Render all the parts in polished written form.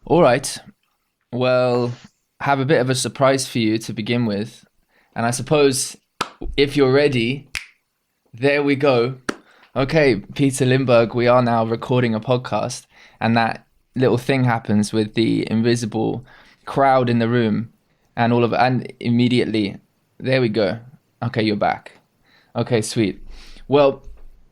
All right. Well, I have a bit of a surprise for you to begin with. And I suppose if you're ready, there we go. Okay, Peter Limberg, we are now recording a podcast, and that little thing happens with the invisible crowd in the room, and immediately, there we go. Okay, you're back. Okay, sweet. Well,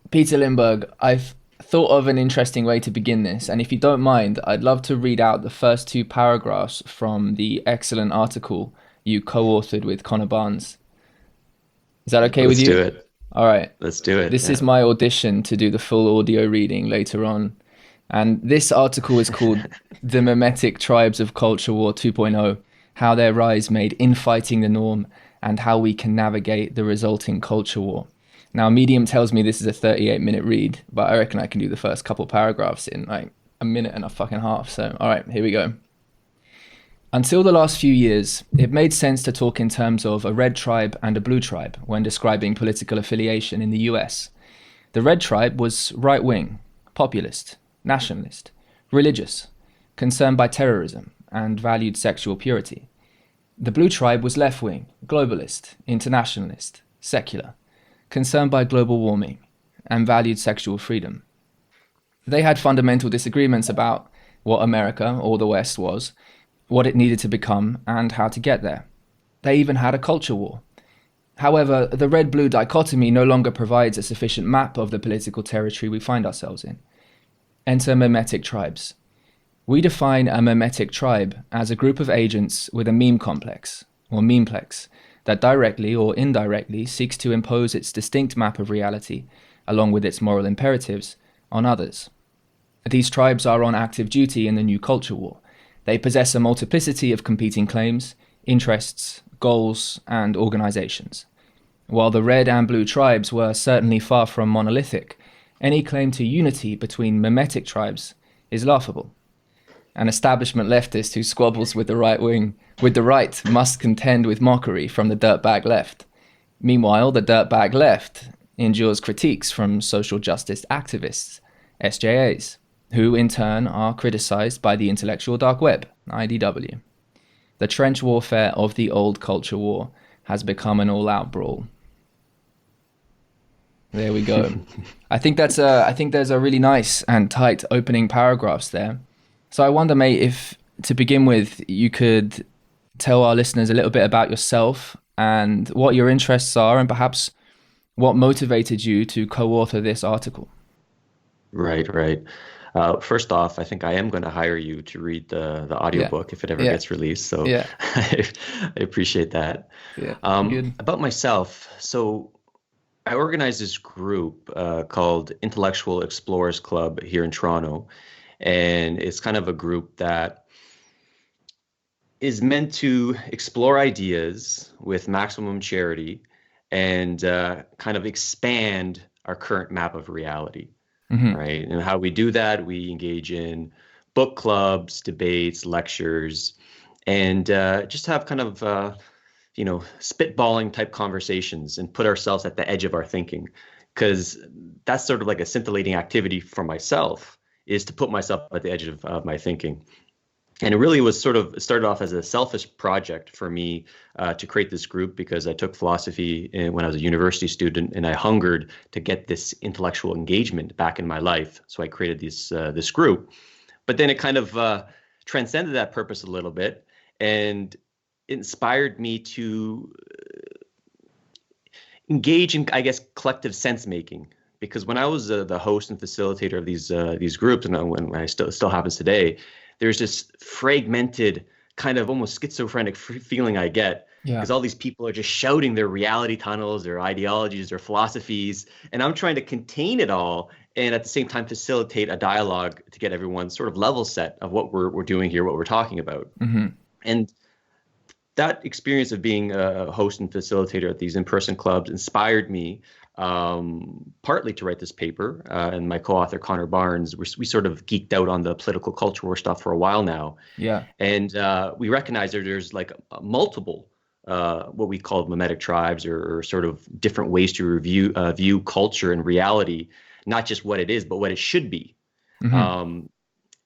Peter Limberg, I've thought of an interesting way to begin this, and if you don't mind, I'd love to read out the first two paragraphs from the excellent article you co-authored with Connor Barnes. Is that okay with Let's do you? it. All right. Let's do it. This is Yeah. my audition to do the full audio reading later on. And this article is called The Memetic Tribes of Culture War 2.0: How Their Rise Made Infighting the Norm and How We Can Navigate the Resulting Culture War. Now, Medium tells me this is a 38-minute read, but I reckon I can do the first couple paragraphs in like a minute and a fucking half. So, all right, here we go. Until the last few years, it made sense to talk in terms of a red tribe and a blue tribe when describing political affiliation in the US. The red tribe was right wing, populist, nationalist, religious, concerned by terrorism, and valued sexual purity. The blue tribe was left wing, globalist, internationalist, secular, concerned by global warming, and valued sexual freedom. They had fundamental disagreements about what America or the West was, what it needed to become, and how to get there. They even had a culture war. However, the red-blue dichotomy no longer provides a sufficient map of the political territory we find ourselves in. Enter Memetic Tribes. We define a Memetic tribe as a group of agents with a meme complex, or memeplex, that directly or indirectly seeks to impose its distinct map of reality, along with its moral imperatives, on others. These tribes are on active duty in the new culture war. They possess a multiplicity of competing claims, interests, goals, and organizations. While the red and blue tribes were certainly far from monolithic, any claim to unity between mimetic tribes is laughable. An establishment leftist who squabbles with the right must contend with mockery from the dirtbag left. Meanwhile, the dirtbag left endures critiques from social justice activists, SJAs, who in turn are criticized by the intellectual dark web, IDW. The trench warfare of the old culture war has become an all-out brawl. There we go. I think there's a really nice and tight opening paragraphs there. So I wonder, mate, if to begin with you could tell our listeners a little bit about yourself and what your interests are, and perhaps what motivated you to co-author this article. Right, right. First off, I think I am going to hire you to read the Yeah, audiobook if it ever yeah, gets released. So yeah, I appreciate that. yeah. Good. About myself, so I organized this group called Intellectual Explorers Club here in Toronto. And it's kind of a group that is meant to explore ideas with maximum charity and kind of expand our current map of reality, Hmm. right? And how we do that, we engage in book clubs, debates, lectures, and just have kind of spitballing type conversations and put ourselves at the edge of our thinking, because that's sort of like a scintillating activity for myself, is to put myself at the edge of my thinking. And it really was sort of started off as a selfish project for me to create this group, because I took philosophy when I was a university student, and I hungered to get this intellectual engagement back in my life. So I created this group. But then it kind of transcended that purpose a little bit, and it inspired me to engage in, I guess, collective sense making. Because when I was the host and facilitator of these groups, and when I still happens today, there's this fragmented kind of almost schizophrenic feeling I get, Yeah. because all these people are just shouting their reality tunnels, their ideologies, their philosophies, and I'm trying to contain it all and at the same time facilitate a dialogue to get everyone sort of level set of what we're doing here, what we're talking about. Hmm. And that experience of being a host and facilitator at these in-person clubs inspired me partly to write this paper. And my co-author, Connor Barnes, we sort of geeked out on the political culture war stuff for a while now. Yeah. And we recognize there's like multiple what we call mimetic tribes, or sort of different ways to view culture and reality, not just what it is, but what it should be. Hmm. Um,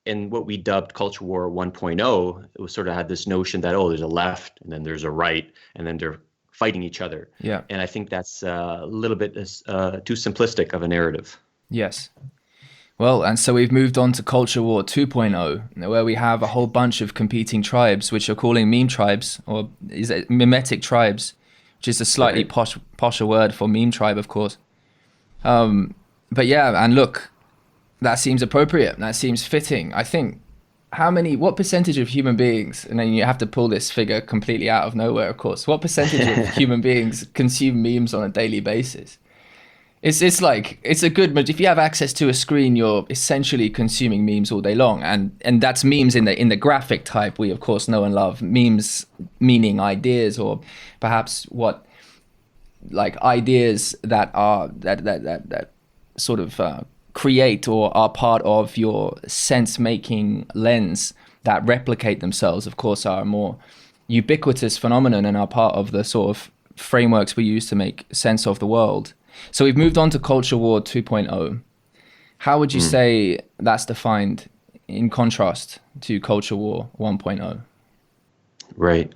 in what we dubbed Culture War 1.0, it was sort of had this notion that, oh, there's a left and then there's a right, and then they're fighting each other. Yeah. And I think that's a little bit too simplistic of a narrative. Yes. Well, and so we've moved on to Culture War 2.0, where we have a whole bunch of competing tribes, which are calling meme tribes, or is it Mimetic Tribes, which is a slightly posher word for meme tribe, of course. But yeah, and look, that seems appropriate. That seems fitting. I think, what percentage of human beings, and then you have to pull this figure completely out of nowhere, of course, what percentage of human beings consume memes on a daily basis? It's a good, if you have access to a screen, you're essentially consuming memes all day long. And that's memes in the graphic type we of course know and love. Memes meaning ideas, or perhaps ideas that are that sort of create or are part of your sense-making lens that replicate themselves, of course, are a more ubiquitous phenomenon and are part of the sort of frameworks we use to make sense of the world. So we've moved on to Culture War 2.0. How would you say that's defined in contrast to Culture War 1.0? Right.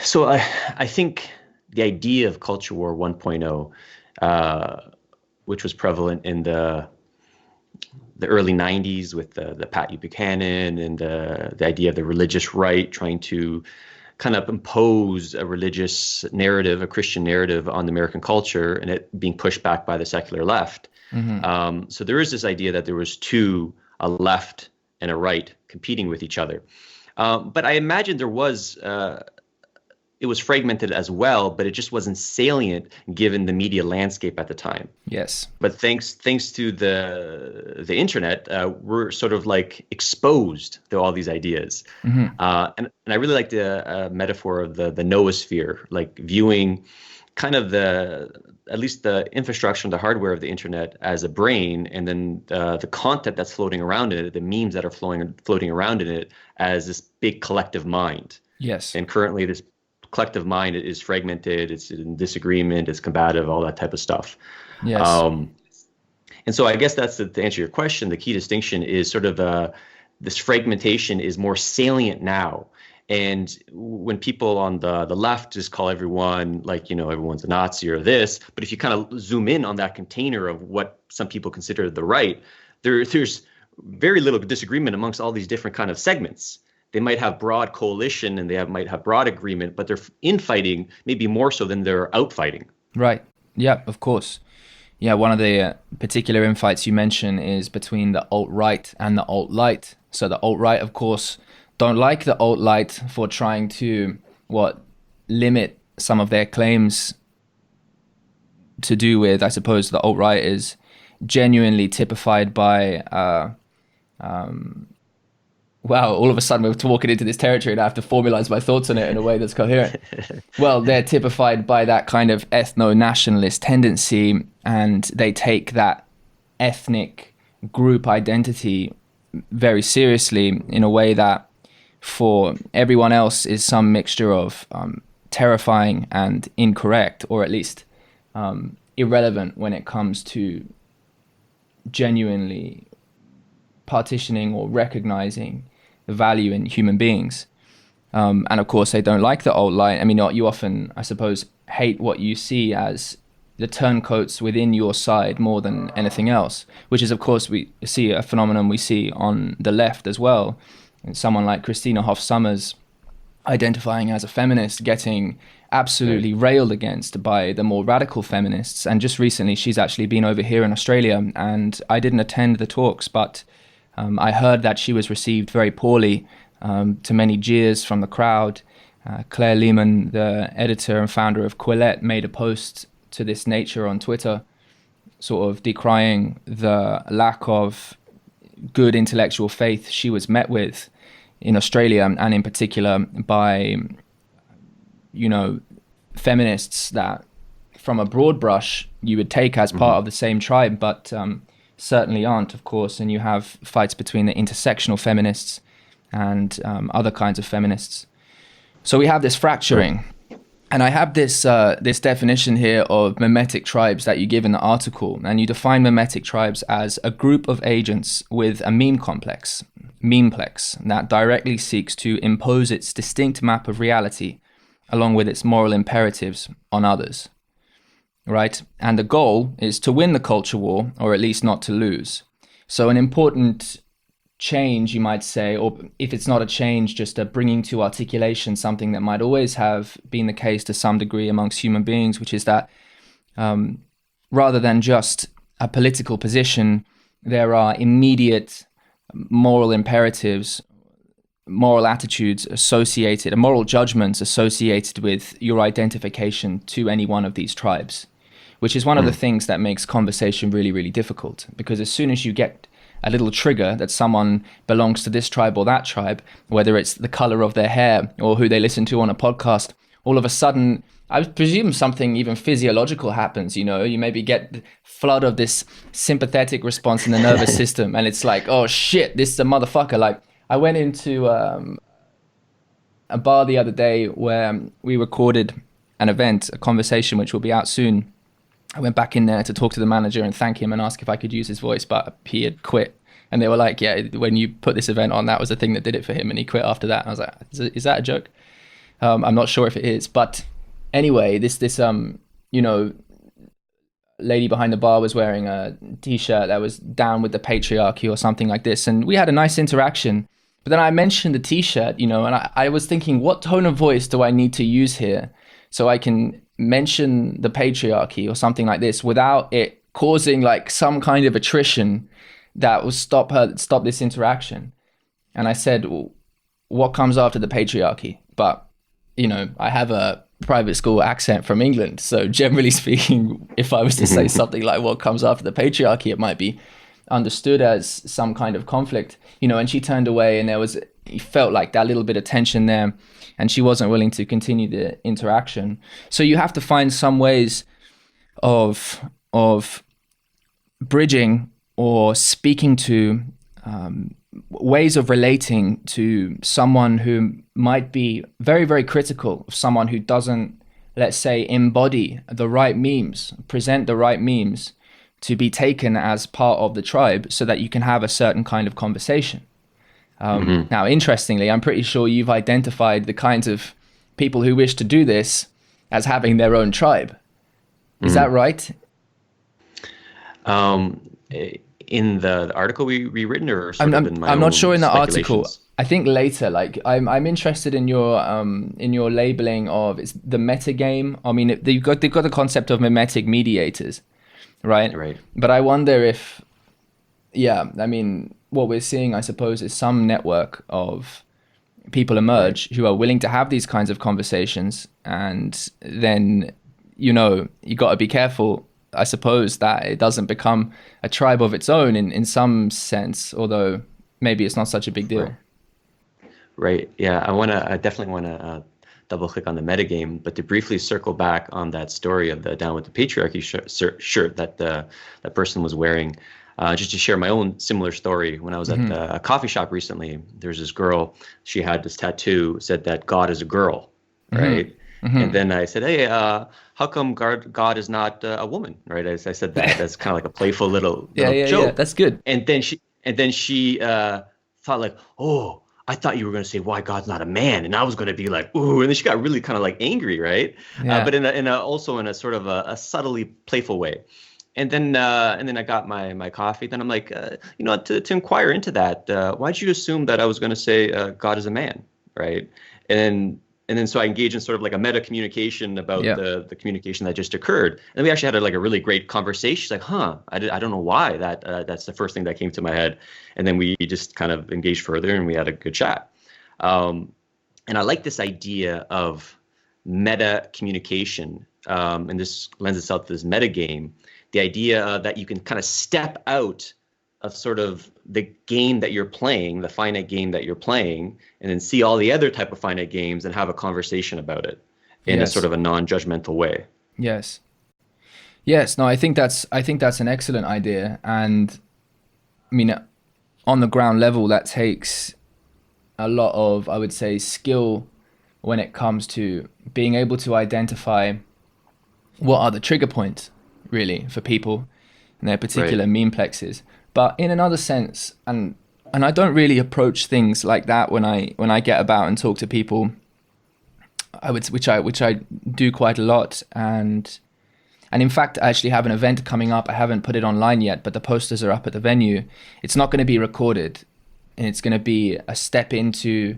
So I think the idea of Culture War 1.0, which was prevalent in the early 90s with the Pat Buchanan and the idea of the religious right trying to kind of impose a religious narrative, a Christian narrative on the American culture, and it being pushed back by the secular left. So there is this idea that there was a left and a right competing with each other. But I imagine it was fragmented as well, but it just wasn't salient given the media landscape at the time. Yes. But thanks to the internet, we're sort of like exposed to all these ideas. And I really like the metaphor of the noosphere, like viewing kind of at least the infrastructure and the hardware of the internet as a brain, and then the content that's floating around in it, the memes that are floating around in it, as this big collective mind. Yes. And currently this collective mind is fragmented, it's in disagreement, it's combative, all that type of stuff. Yes. And so I guess that's to answer your question, the key distinction is sort of this fragmentation is more salient now. And when people on the left just call everyone everyone's a Nazi or this, but if you kind of zoom in on that container of what some people consider the right, there's very little disagreement amongst all these different kind of segments. They might have broad coalition and might have broad agreement, but they're infighting maybe more so than they're outfighting. Right. Yeah, of course. Yeah, one of the particular infights you mention is between the alt-right and the alt-light. So the alt-right, of course, don't like the alt-light for trying to limit some of their claims to do with, I suppose, the alt-right is genuinely typified by wow, all of a sudden we're walking into this territory and I have to formalize my thoughts on it in a way that's coherent. Well, they're typified by that kind of ethno-nationalist tendency, and they take that ethnic group identity very seriously in a way that for everyone else is some mixture of terrifying and incorrect, or at least irrelevant when it comes to genuinely partitioning or recognizing the value in human beings. And of course, they don't like the alt-light. I mean, you often, I suppose, hate what you see as the turncoats within your side more than anything else, which is, of course, we see a phenomenon we see on the left as well. And someone like Christina Hoff Sommers, identifying as a feminist, getting absolutely railed against by the more radical feminists. And just recently, she's actually been over here in Australia, and I didn't attend the talks, but I heard that she was received very poorly, to many jeers from the crowd. Claire Lehman, the editor and founder of Quillette, made a post to this nature on Twitter, sort of decrying the lack of good intellectual faith she was met with in Australia, and in particular by, feminists that from a broad brush you would take as part of the same tribe, but certainly aren't, of course. And you have fights between the intersectional feminists and other kinds of feminists. So we have this fracturing. And I have this this definition here of memetic tribes that you give in the article, and you define memetic tribes as a group of agents with a memeplex, that directly seeks to impose its distinct map of reality, along with its moral imperatives on others, right? And the goal is to win the culture war, or at least not to lose. So an important change, you might say, or if it's not a change, just a bringing to articulation something that might always have been the case to some degree amongst human beings, which is that rather than just a political position, there are immediate moral imperatives, moral attitudes associated, and moral judgments associated with your identification to any one of these tribes, which is one of the things that makes conversation really, really difficult. Because as soon as you get a little trigger that someone belongs to this tribe or that tribe, whether it's the color of their hair or who they listen to on a podcast, all of a sudden, I presume something even physiological happens, you know, you maybe get the flood of this sympathetic response in the nervous system. And it's like, oh shit, this is a motherfucker. Like I went into a bar the other day where we recorded an event, a conversation, which will be out soon. I went back in there to talk to the manager and thank him and ask if I could use his voice, but he had quit. And they were like, yeah, when you put this event on, that was the thing that did it for him. And he quit after that. And I was like, is that a joke? I'm not sure if it is. But anyway, this you know, lady behind the bar was wearing a t-shirt that was down with the patriarchy or something like this. And we had a nice interaction. But then I mentioned the t-shirt, you know, and I was thinking, what tone of voice do I need to use here so I can mention the patriarchy or something like this without it causing like some kind of attrition that will stop this interaction? And I said, well, what comes after the patriarchy? But, you know, I have a private school accent from England. So generally speaking, if I was to say something like what comes after the patriarchy, it might be understood as some kind of conflict, you know. And she turned away, and he felt like that little bit of tension there, and she wasn't willing to continue the interaction. So you have to find some ways of bridging or speaking to ways of relating to someone who might be very, very critical of someone who doesn't, let's say, embody the right memes, present the right memes to be taken as part of the tribe so that you can have a certain kind of conversation. Now, interestingly, I'm pretty sure you've identified the kinds of people who wish to do this as having their own tribe. Is that right? In the article we rewritten, or sort of in my I'm not sure in the speculations? article. I think later. Like I'm interested in your labeling of it's the metagame. I mean, they've got the concept of memetic mediators, right? Right. But I wonder if, yeah, I mean, what we're seeing, I suppose, is some network of people emerge who are willing to have these kinds of conversations, and then, you know, you got to be careful, I suppose, that it doesn't become a tribe of its own in some sense, although maybe it's not such a big deal. Right. Yeah, I definitely want to double click on the metagame, but to briefly circle back on that story of the Down with the Patriarchy shirt that that person was wearing. Just to share my own similar story, when I was at a coffee shop recently, there's this girl, she had this tattoo, said that God is a girl, right? And then I said, hey, how come God is not a woman, right? I said that, that's kind of like a playful little joke. Yeah, that's good. And then she thought like, oh, I thought you were going to say why God's not a man, and I was going to be like, ooh, and then she got really kind of like angry, right? Yeah. But also in a sort of a subtly playful way. And then I got my coffee. Then I'm like, you know, to inquire into that, why'd you assume that I was going to say God is a man, right? And then so I engaged in sort of like a meta communication about the communication that just occurred. And we actually had a really great conversation. She's like, I don't know why that's the first thing that came to my head. And then we just kind of engaged further, and we had a good chat. And I like this idea of meta communication, and this lends itself to this meta game. The idea that you can kind of step out of sort of the game that you're playing, the finite game that you're playing, and then see all the other type of finite games and have a conversation about it in a sort of a non-judgmental way. Yes. No, I think that's an excellent idea. And I mean, on the ground level, that takes a lot of, I would say, skill when it comes to being able to identify what are the trigger points really for people and their Right. particular memeplexes. But in another sense, and I don't really approach things like that when I get about and talk to people. Which I do quite a lot, and in fact, I actually have an event coming up. I haven't put it online yet, but the posters are up at the venue. It's not going to be recorded, and it's going to be a step into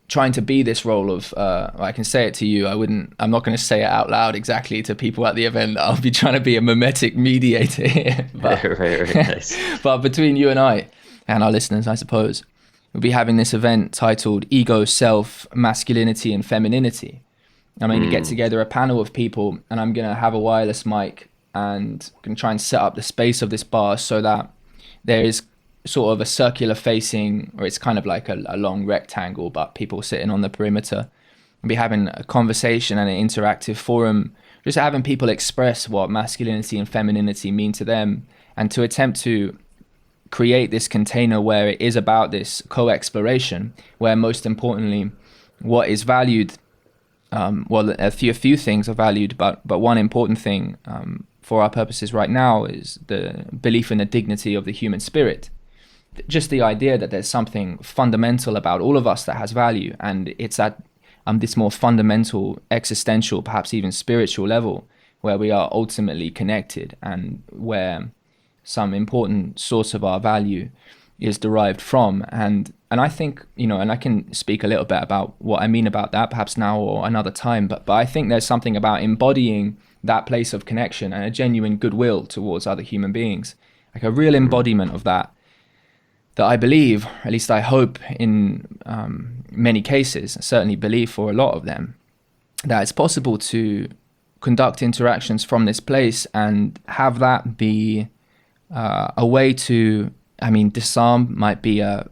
trying to be this role of. I can say it to you. I'm not going to say it out loud exactly to people at the event. I'll be trying to be a memetic mediator here, but Right. Nice. but between you and I and our listeners, I suppose, we'll be having this event titled "Ego, Self, Masculinity, and Femininity." I'm going to get together a panel of people, and I'm going to have a wireless mic and going to try and set up the space of this bar so that there is sort of a circular facing, or it's kind of like a long rectangle, but people sitting on the perimeter and be having a conversation and an interactive forum, just having people express what masculinity and femininity mean to them, and to attempt to create this container where it is about this co-exploration, where most importantly, what is valued. A few things are valued, but one important thing for our purposes right now is the belief in the dignity of the human spirit. Just the idea that there's something fundamental about all of us that has value, and it's at this more fundamental, existential, perhaps even spiritual level where we are ultimately connected, and where some important source of our value is derived from. And I think, and I can speak a little bit about what I mean about that perhaps now or another time, but I think there's something about embodying that place of connection and a genuine goodwill towards other human beings, like a real embodiment of that I believe, at least I hope in many cases, certainly believe for a lot of them, that it's possible to conduct interactions from this place and have that be a way to, disarm might be a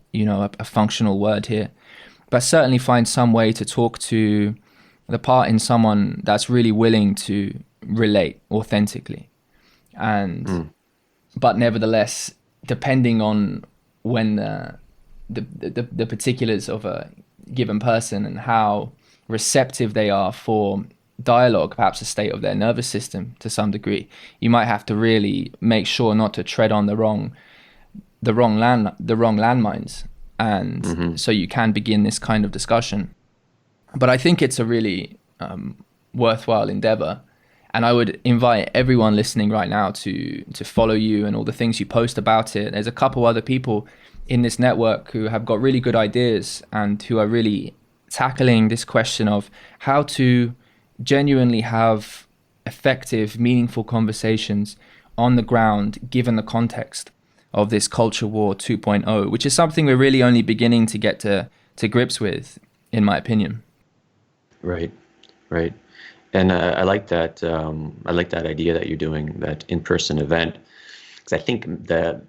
functional word here, but certainly find some way to talk to the part in someone that's really willing to relate authentically. But nevertheless, depending on when the particulars of a given person and how receptive they are for dialogue, perhaps a state of their nervous system to some degree, you might have to really make sure not to tread on the wrong landmines, and so you can begin this kind of discussion. But I think it's a really worthwhile endeavor, and I would invite everyone listening right now to follow you and all the things you post about it. There's a couple other people in this network who have got really good ideas and who are really tackling this question of how to genuinely have effective, meaningful conversations on the ground, given the context of this culture war 2.0, which is something we're really only beginning to get to grips with, in my opinion. Right. And I like that. I like that idea that you're doing that in-person event, because I think that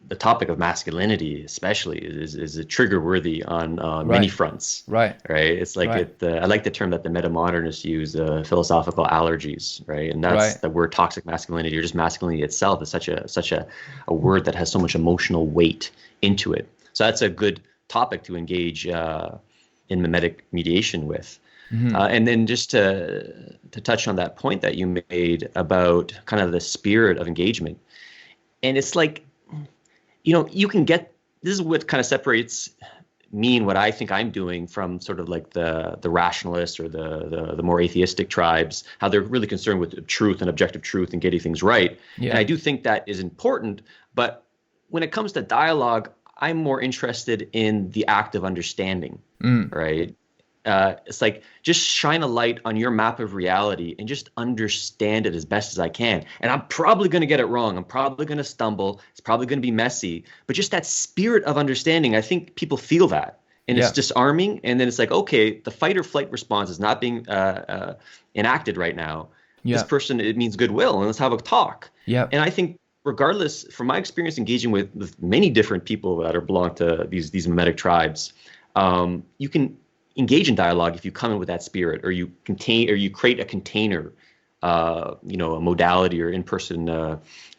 the topic of masculinity, especially, is a trigger worthy on many fronts. Right. It's like I like the term that the metamodernists use, philosophical allergies. Right. And that's the word toxic masculinity, or just masculinity itself, is such a word that has so much emotional weight into it. So that's a good topic to engage in memetic mediation with. And then just to touch on that point that you made about kind of the spirit of engagement, and it's like, you can get, this is what kind of separates me and what I think I'm doing from sort of like the rationalists or the more atheistic tribes, how they're really concerned with truth and objective truth and getting things right. Yeah. And I do think that is important, but when it comes to dialogue, I'm more interested in the act of understanding, right? It's like, just shine a light on your map of reality and just understand it as best as I can. And I'm probably going to get it wrong. I'm probably going to stumble. It's probably going to be messy. But just that spirit of understanding, I think people feel that. And it's disarming. And then it's like, okay, the fight or flight response is not being enacted right now. This person, it means goodwill. And let's have a talk. And I think, regardless, from my experience engaging with many different people that are belong to these memetic tribes, you can engage in dialogue if you come in with that spirit, or you create a container, a modality or in-person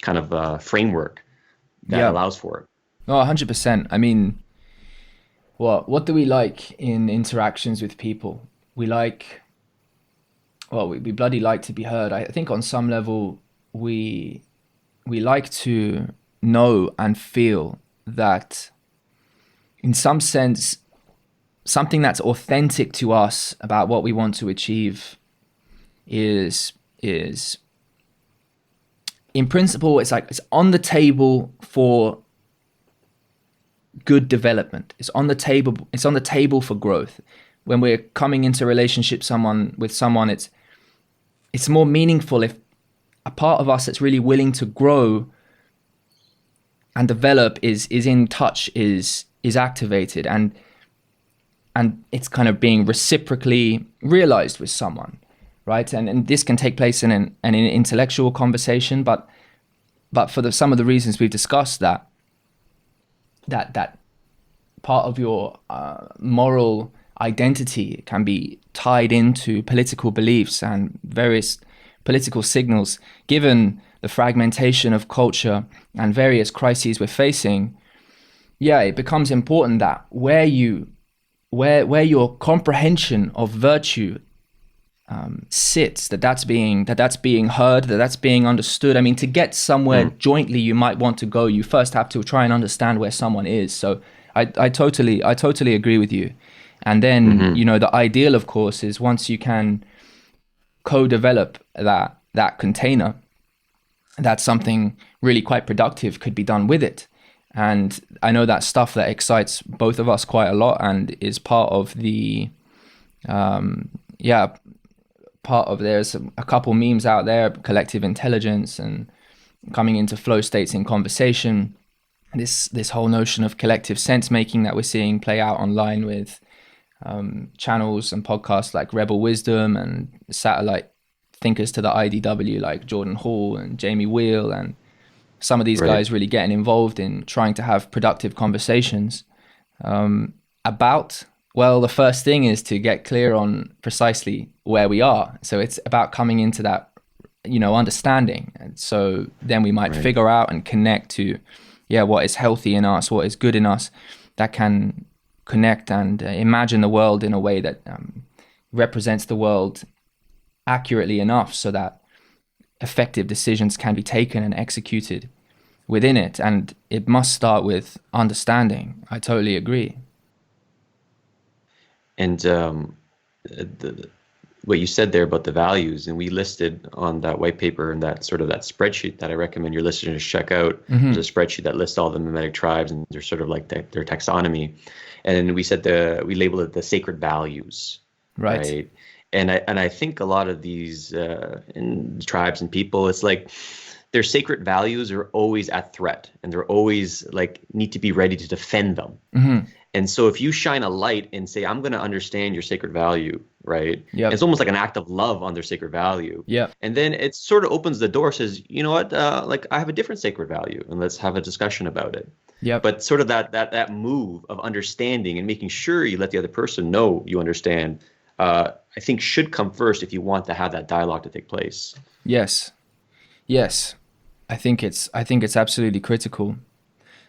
kind of framework that allows for it. Oh, 100%. I mean, What do we like in interactions with people? We like, we bloody like to be heard. I think on some level we we like to know and feel that in some sense something that's authentic to us about what we want to achieve is in principle, it's like it's on the table for good development. It's on the table. It's on the table for growth. When we're coming into relationship with someone, it's more meaningful if a part of us that's really willing to grow and develop is in touch, is activated, and it's kind of being reciprocally realized with someone, right? And this can take place in an intellectual conversation, but for some of the reasons we've discussed, that part of your moral identity can be tied into political beliefs and various political signals. Given the fragmentation of culture and various crises we're facing, yeah, it becomes important that where your comprehension of virtue sits, that's being heard, that's being understood. I mean, to get somewhere jointly you might want to go, you first have to try and understand where someone is. So I totally agree with you. And then the ideal, of course, is once you can co-develop that container, that something really quite productive could be done with it. And I know that's stuff that excites both of us quite a lot and is part of the there's a couple memes out there, collective intelligence and coming into flow states in conversation. This whole notion of collective sense making that we're seeing play out online with channels and podcasts like Rebel Wisdom and satellite thinkers to the IDW like Jordan Hall and Jamie Wheel, and some of these guys really getting involved in trying to have productive conversations about, well, the first thing is to get clear on precisely where we are. So it's about coming into that, understanding. And so then we might figure out and connect to, what is healthy in us, what is good in us, that can connect and imagine the world in a way that represents the world accurately enough so that effective decisions can be taken and executed within it. And it must start with understanding. I totally agree. And what you said there about the values, and we listed on that white paper and that sort of that spreadsheet that I recommend your listeners check out. There's a spreadsheet that lists all the Memetic tribes and they're sort of like their taxonomy. And we said we labeled it the sacred values, right? And I think a lot of these in tribes and people, it's like their sacred values are always at threat, and they're always like need to be ready to defend them. And so if you shine a light and say, I'm going to understand your sacred value, right? It's almost like an act of love on their sacred value. And then it sort of opens the door, says, you know what, like I have a different sacred value and let's have a discussion about it. But sort of that move of understanding and making sure you let the other person know you understand, I think should come first if you want to have that dialogue to take place. Yes. I think it's absolutely critical.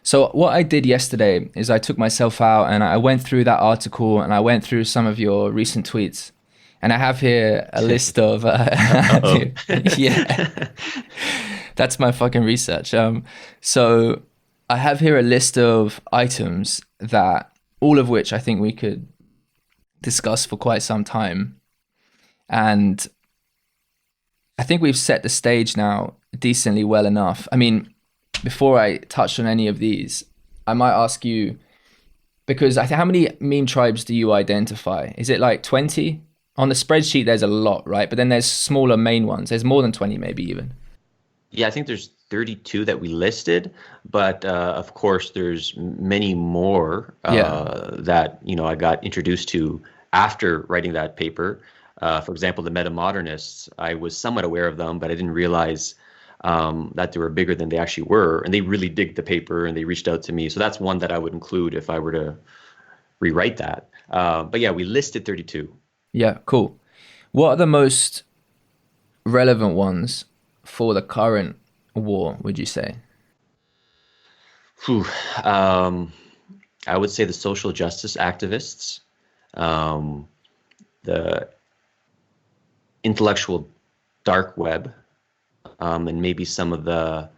So what I did yesterday is I took myself out and I went through that article and I went through some of your recent tweets. And I have here a list of that's my fucking research. So I have here a list of items that all of which I think we could discuss for quite some time. And I think we've set the stage now decently well enough. I mean, before I touch on any of these, I might ask you, because how many meme tribes do you identify? Is it like 20? On the spreadsheet, there's a lot, right? But then there's smaller main ones. There's more than 20, maybe even. Yeah, I think there's 32 that we listed, but of course there's many more that I got introduced to after writing that paper. For example, the meta-modernists, I was somewhat aware of them, but I didn't realize that they were bigger than they actually were. And they really dig the paper and they reached out to me. So that's one that I would include if I were to rewrite that. But yeah, we listed 32. Yeah, cool. What are the most relevant ones for the current war, would you say? I would say the social justice activists, the intellectual dark web, and maybe some of the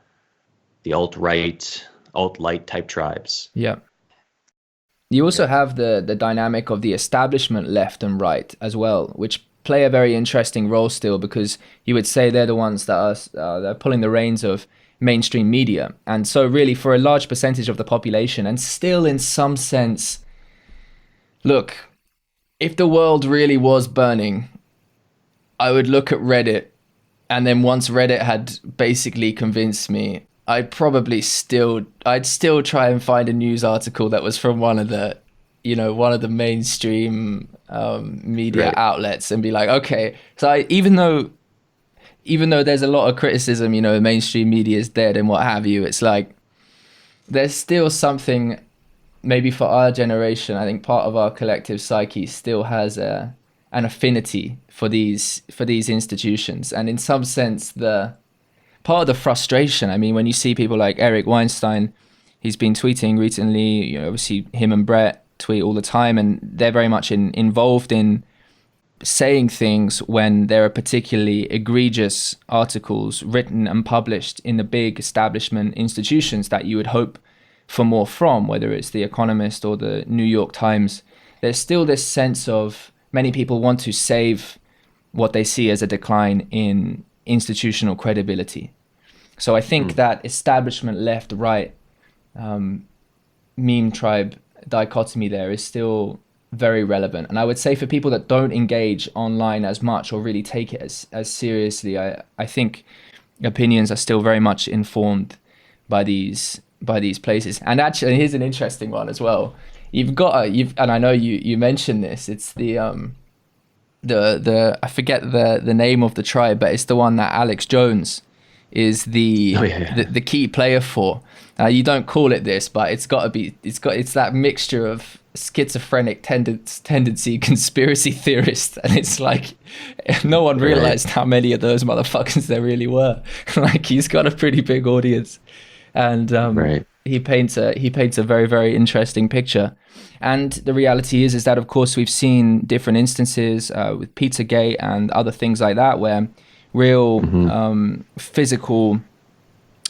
alt-light type tribes. Yeah. You also have the dynamic of the establishment left and right as well, which play a very interesting role still, because you would say they're the ones that are they're pulling the reins of mainstream media. And so really for a large percentage of the population, and still in some sense, look, if the world really was burning, I would look at Reddit, and then once Reddit had basically convinced me, I'd still try and find a news article that was from one of the mainstream media outlets, and be like, okay, so even though there's a lot of criticism, mainstream media is dead and what have you, it's like there's still something, maybe for our generation, I think part of our collective psyche still has an affinity for these institutions. And in some sense, the part of the frustration, I mean, when you see people like Eric Weinstein, he's been tweeting recently, obviously him and Brett tweet all the time, and they're very much involved in saying things when there are particularly egregious articles written and published in the big establishment institutions that you would hope for more from, whether it's The Economist or the New York Times. There's still this sense of many people want to save what they see as a decline in institutional credibility. So I think that establishment left-right meme tribe dichotomy there is still very relevant. And I would say for people that don't engage online as much or really take it as seriously, I think opinions are still very much informed by these places. And actually, here's an interesting one as well. And I know you mentioned this. It's the I forget the name of the tribe, but it's the one that Alex Jones is the key player for. You don't call it this, but it's that mixture of schizophrenic tendency conspiracy theorist, and it's like no one realized how many of those motherfuckers there really were. Like, he's got a pretty big audience, and he paints a very, very interesting picture. And the reality is that, of course, we've seen different instances with Pizzagate and other things like that, where real physical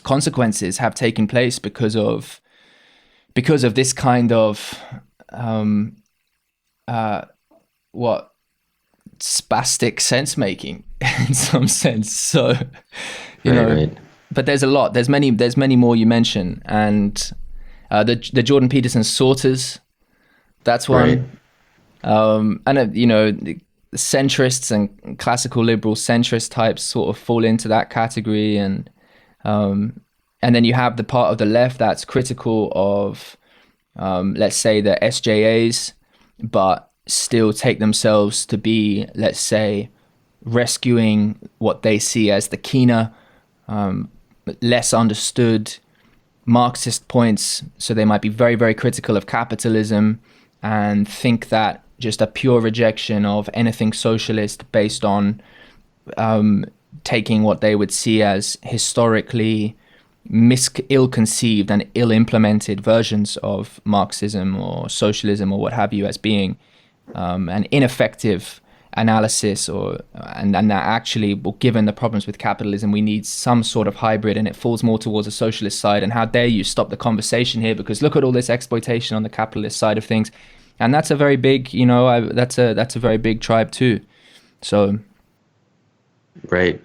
consequences have taken place because of this kind of spastic sense making in some sense. So but there's a lot. There's many more you mention, and the Jordan Peterson sorters. That's one. And centrists and classical liberal centrist types sort of fall into that category, and then you have the part of the left that's critical of, let's say, the SJAs, but still take themselves to be, let's say, rescuing what they see as the keener, less understood Marxist points. So they might be very, very critical of capitalism and think that just a pure rejection of anything socialist based on taking what they would see as historically ill-conceived and ill-implemented versions of Marxism or socialism or what have you as being an ineffective analysis, and that actually, well, given the problems with capitalism, we need some sort of hybrid, and it falls more towards a socialist side. And how dare you stop the conversation here, because look at all this exploitation on the capitalist side of things. And that's a very big, that's a very big tribe too. So, right,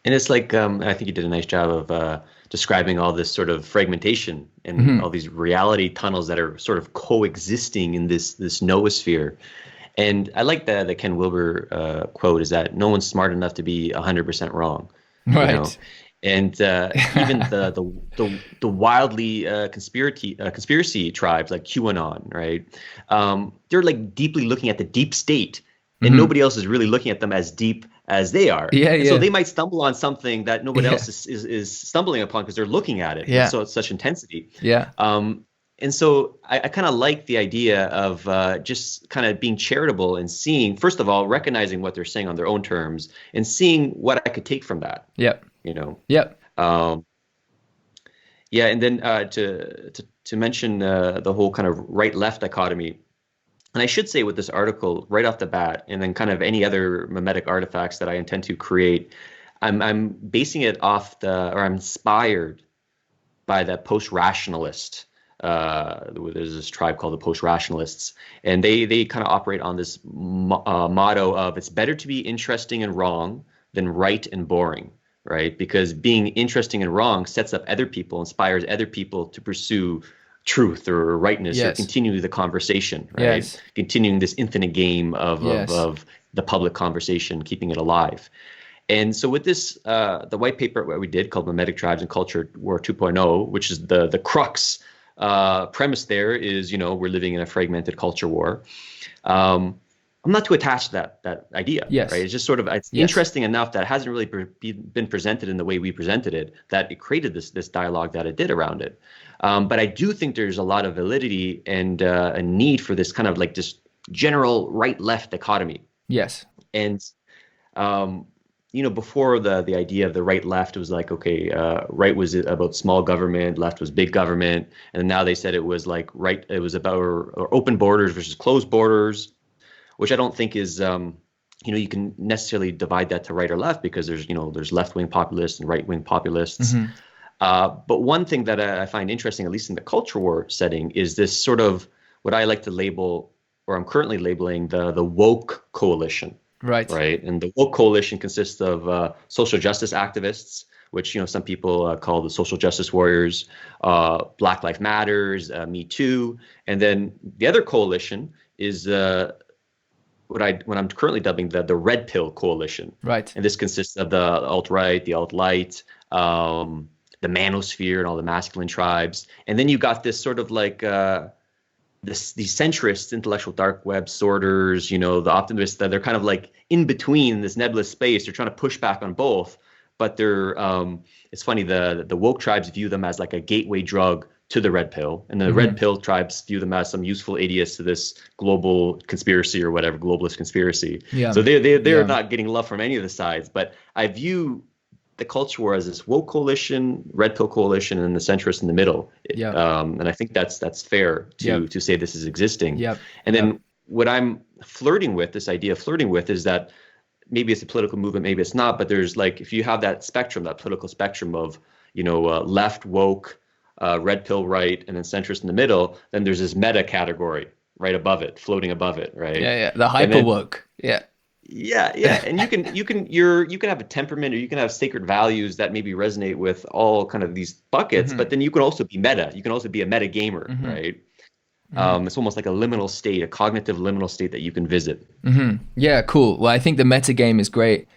and it's like I think you did a nice job of describing all this sort of fragmentation and all these reality tunnels that are sort of coexisting in this noosphere. And I like the Ken Wilber quote, is that no one's smart enough to be 100% wrong. Right. And even the wildly conspiracy tribes like QAnon, right? They're like deeply looking at the deep state, and nobody else is really looking at them as deep as they are. And so they might stumble on something that nobody else is stumbling upon because they're looking at it with such intensity. And so I kind of like the idea of just kind of being charitable and seeing, first of all, recognizing what they're saying on their own terms and seeing what I could take from that. Yeah, and then to mention the whole kind of right-left dichotomy, and I should say with this article right off the bat, and then kind of any other memetic artifacts that I intend to create, I'm basing it off or I'm inspired by the post-rationalist. There's this tribe called the post-rationalists, and they kind of operate on this motto of it's better to be interesting and wrong than right and boring, right? Because being interesting and wrong sets up other people, inspires other people to pursue truth or rightness, or continue the conversation, right? Continuing this infinite game of the public conversation, keeping it alive. And so with this, the white paper what we did called Mimetic Tribes and Culture War 2.0, which is the crux premise there is, we're living in a fragmented culture war. I'm not too attached to that idea, right? It's just sort of, it's interesting enough that it hasn't really been presented in the way we presented it, that it created this dialogue that it did around it. But I do think there's a lot of validity and a need for this kind of like just general right-left dichotomy. Yes. And, before the idea of the right-left, it was like, okay, right was about small government, left was big government. And now they said it was like right, it was about or open borders versus closed borders, which I don't think is, you can necessarily divide that to right or left, because there's left-wing populists and right-wing populists. Mm-hmm. But one thing that I find interesting, at least in the culture war setting, is this sort of what I like to label, or I'm currently labeling, the woke coalition. Right. And the woke coalition consists of social justice activists, which, some people call the social justice warriors, Black Lives Matters, Me Too. And then the other coalition is what I'm currently dubbing the red pill coalition. Right. And this consists of the alt-right, the alt-light, the manosphere and all the masculine tribes. And then you got this sort of like these centrist intellectual dark web sorters, the optimists, that they're kind of like in between this nebulous space. They're trying to push back on both, but they're it's funny, the woke tribes view them as like a gateway drug to the red pill, and the red pill tribes view them as some useful idiots to this global conspiracy or whatever, globalist conspiracy. So they're not getting love from any of the sides. But I view the culture war as this woke coalition, red pill coalition, and the centrists in the middle. And I think that's fair to say this is existing. And then what I'm flirting with, this idea of flirting with, is that maybe it's a political movement, maybe it's not, but there's like, if you have that spectrum, that political spectrum of, left, woke, red pill, right, and then centrist in the middle, then there's this meta category right above it, floating above it, right? The hyper woke. And you can have a temperament, or you can have sacred values that maybe resonate with all kind of these buckets, but then you can also be meta. You can also be a meta gamer, right? It's almost like a liminal state, a cognitive liminal state that you can visit. Yeah, cool. Well, I think the metagame is great.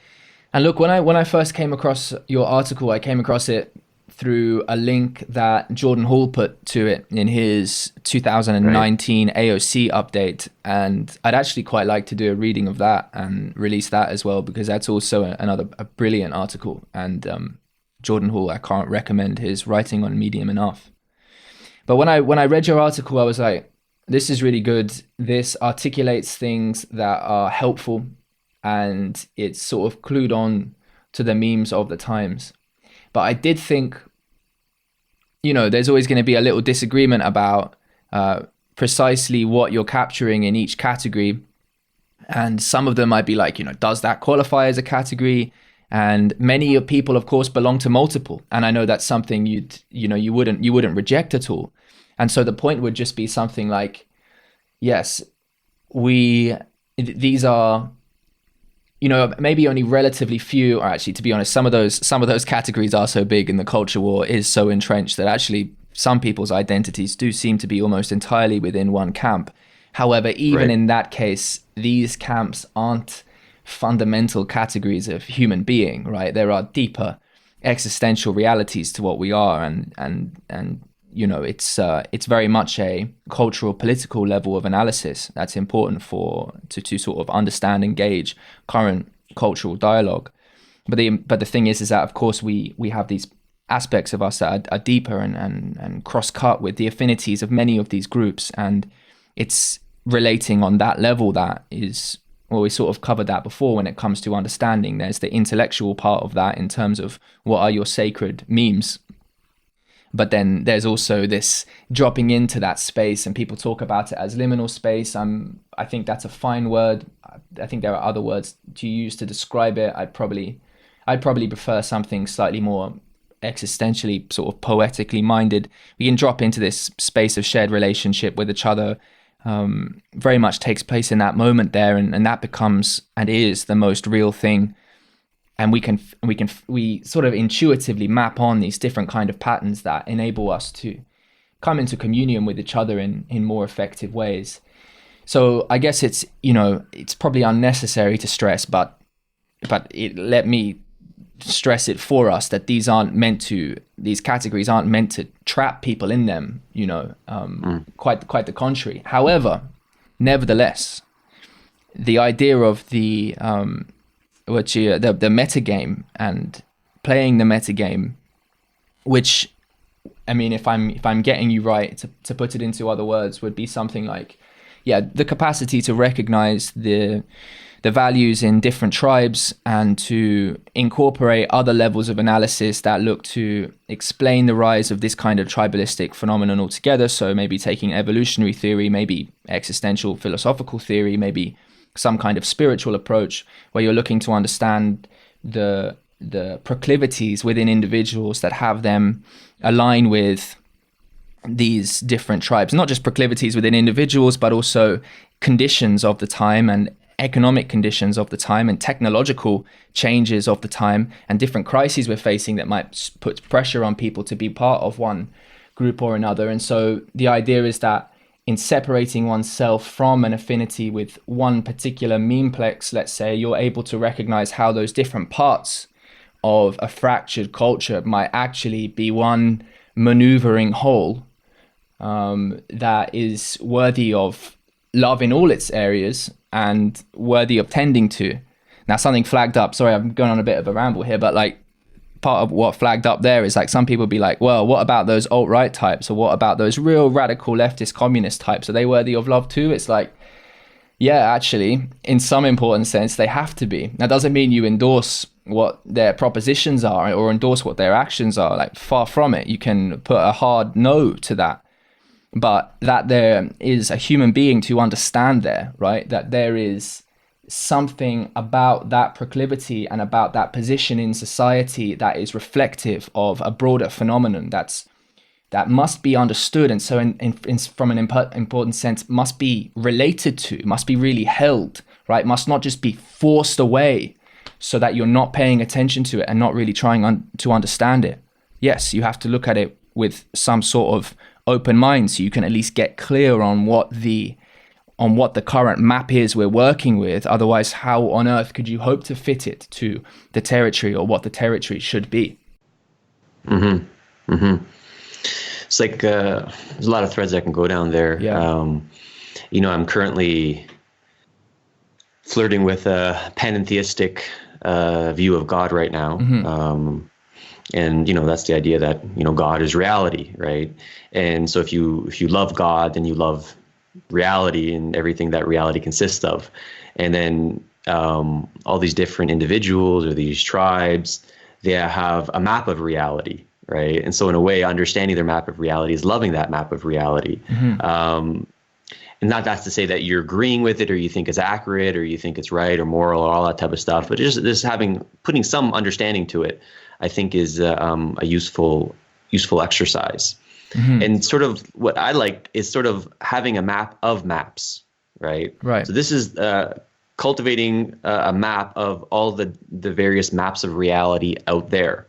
And look, when I first came across your article, I came across it through a link that Jordan Hall put to it in his 2019 AOC update. And I'd actually quite like to do a reading of that and release that as well, because that's also a brilliant article. And Jordan Hall, I can't recommend his writing on Medium enough. But when I read your article, I was like, this is really good. This articulates things that are helpful, and it's sort of clued on to the memes of the times. But I did think, there's always going to be a little disagreement about precisely what you're capturing in each category. And some of them might be like, does that qualify as a category? And many people, of course, belong to multiple. And I know that's something you wouldn't reject at all. And so the point would just be something like, yes, these are, maybe only relatively few, or actually, to be honest, some of those categories are so big, and the culture war is so entrenched that actually some people's identities do seem to be almost entirely within one camp. However, even in that case, these camps aren't fundamental categories of human being, right? There are deeper existential realities to what we are, and it's very much a cultural, political level of analysis that's important to sort of understand and gauge current cultural dialogue. But the thing is that, of course, we have these aspects of us that are deeper and cross-cut with the affinities of many of these groups, and it's relating on that level that is, well, we sort of covered that before when it comes to understanding. There's the intellectual part of that in terms of what are your sacred memes. But then there's also this dropping into that space, and people talk about it as liminal space. I think that's a fine word. I think there are other words to use to describe it. I'd probably prefer something slightly more existentially, sort of poetically minded. We can drop into this space of shared relationship with each other. Very much takes place in that moment there, and that becomes and is the most real thing. And we sort of intuitively map on these different kind of patterns that enable us to come into communion with each other in more effective ways. So I guess it's probably unnecessary to stress, but let me stress it for us that these categories aren't meant to trap people in them, quite the contrary. However, nevertheless, the idea of the metagame and playing the metagame, which, I mean, if I'm getting you right, to put it into other words, would be something like, the capacity to recognize the values in different tribes and to incorporate other levels of analysis that look to explain the rise of this kind of tribalistic phenomenon altogether. So maybe taking evolutionary theory, maybe existential philosophical theory, maybe some kind of spiritual approach where you're looking to understand the proclivities within individuals that have them align with these different tribes, not just proclivities within individuals, but also conditions of the time and economic conditions of the time and technological changes of the time and different crises we're facing that might put pressure on people to be part of one group or another. And so the idea is that in separating oneself from an affinity with one particular memeplex, let's say, you're able to recognize how those different parts of a fractured culture might actually be one maneuvering whole that is worthy of love in all its areas and worthy of tending to. Now, something flagged up, sorry, I'm going on a bit of a ramble here, but like part of what flagged up there is like some people be like, well, what about those alt-right types, or what about those real radical leftist communist types? Are they worthy of love too? It's like, yeah, actually, in some important sense, they have to be. That doesn't mean you endorse what their propositions are or endorse what their actions are. Like, far from it. You can put a hard no to that. But that there is a human being to understand there, right? That there is something about that proclivity and about that position in society that is reflective of a broader phenomenon that must be understood, and so from an important sense must be related to, must be really held, right? Must not just be forced away so that you're not paying attention to it and not really trying to understand it. Yes, you have to look at it with some sort of open mind so you can at least get clear on what the current map is we're working with. Otherwise, how on earth could you hope to fit it to the territory or what the territory should be? It's like there's a lot of threads that can go down there. I'm currently flirting with a panentheistic view of God right now. And that's the idea that God is reality, right? And so if you love God, then you love reality and everything that reality consists of. And then all these different individuals or these tribes, they have a map of reality, right? And so in a way, understanding their map of reality is loving that map of reality. And not that's to say that you're agreeing with it or you think it's accurate or you think it's right or moral or all that type of stuff, but just putting some understanding to it, I think is a useful exercise. And sort of what I like is sort of having a map of maps, right? So this is cultivating a map of all the various maps of reality out there,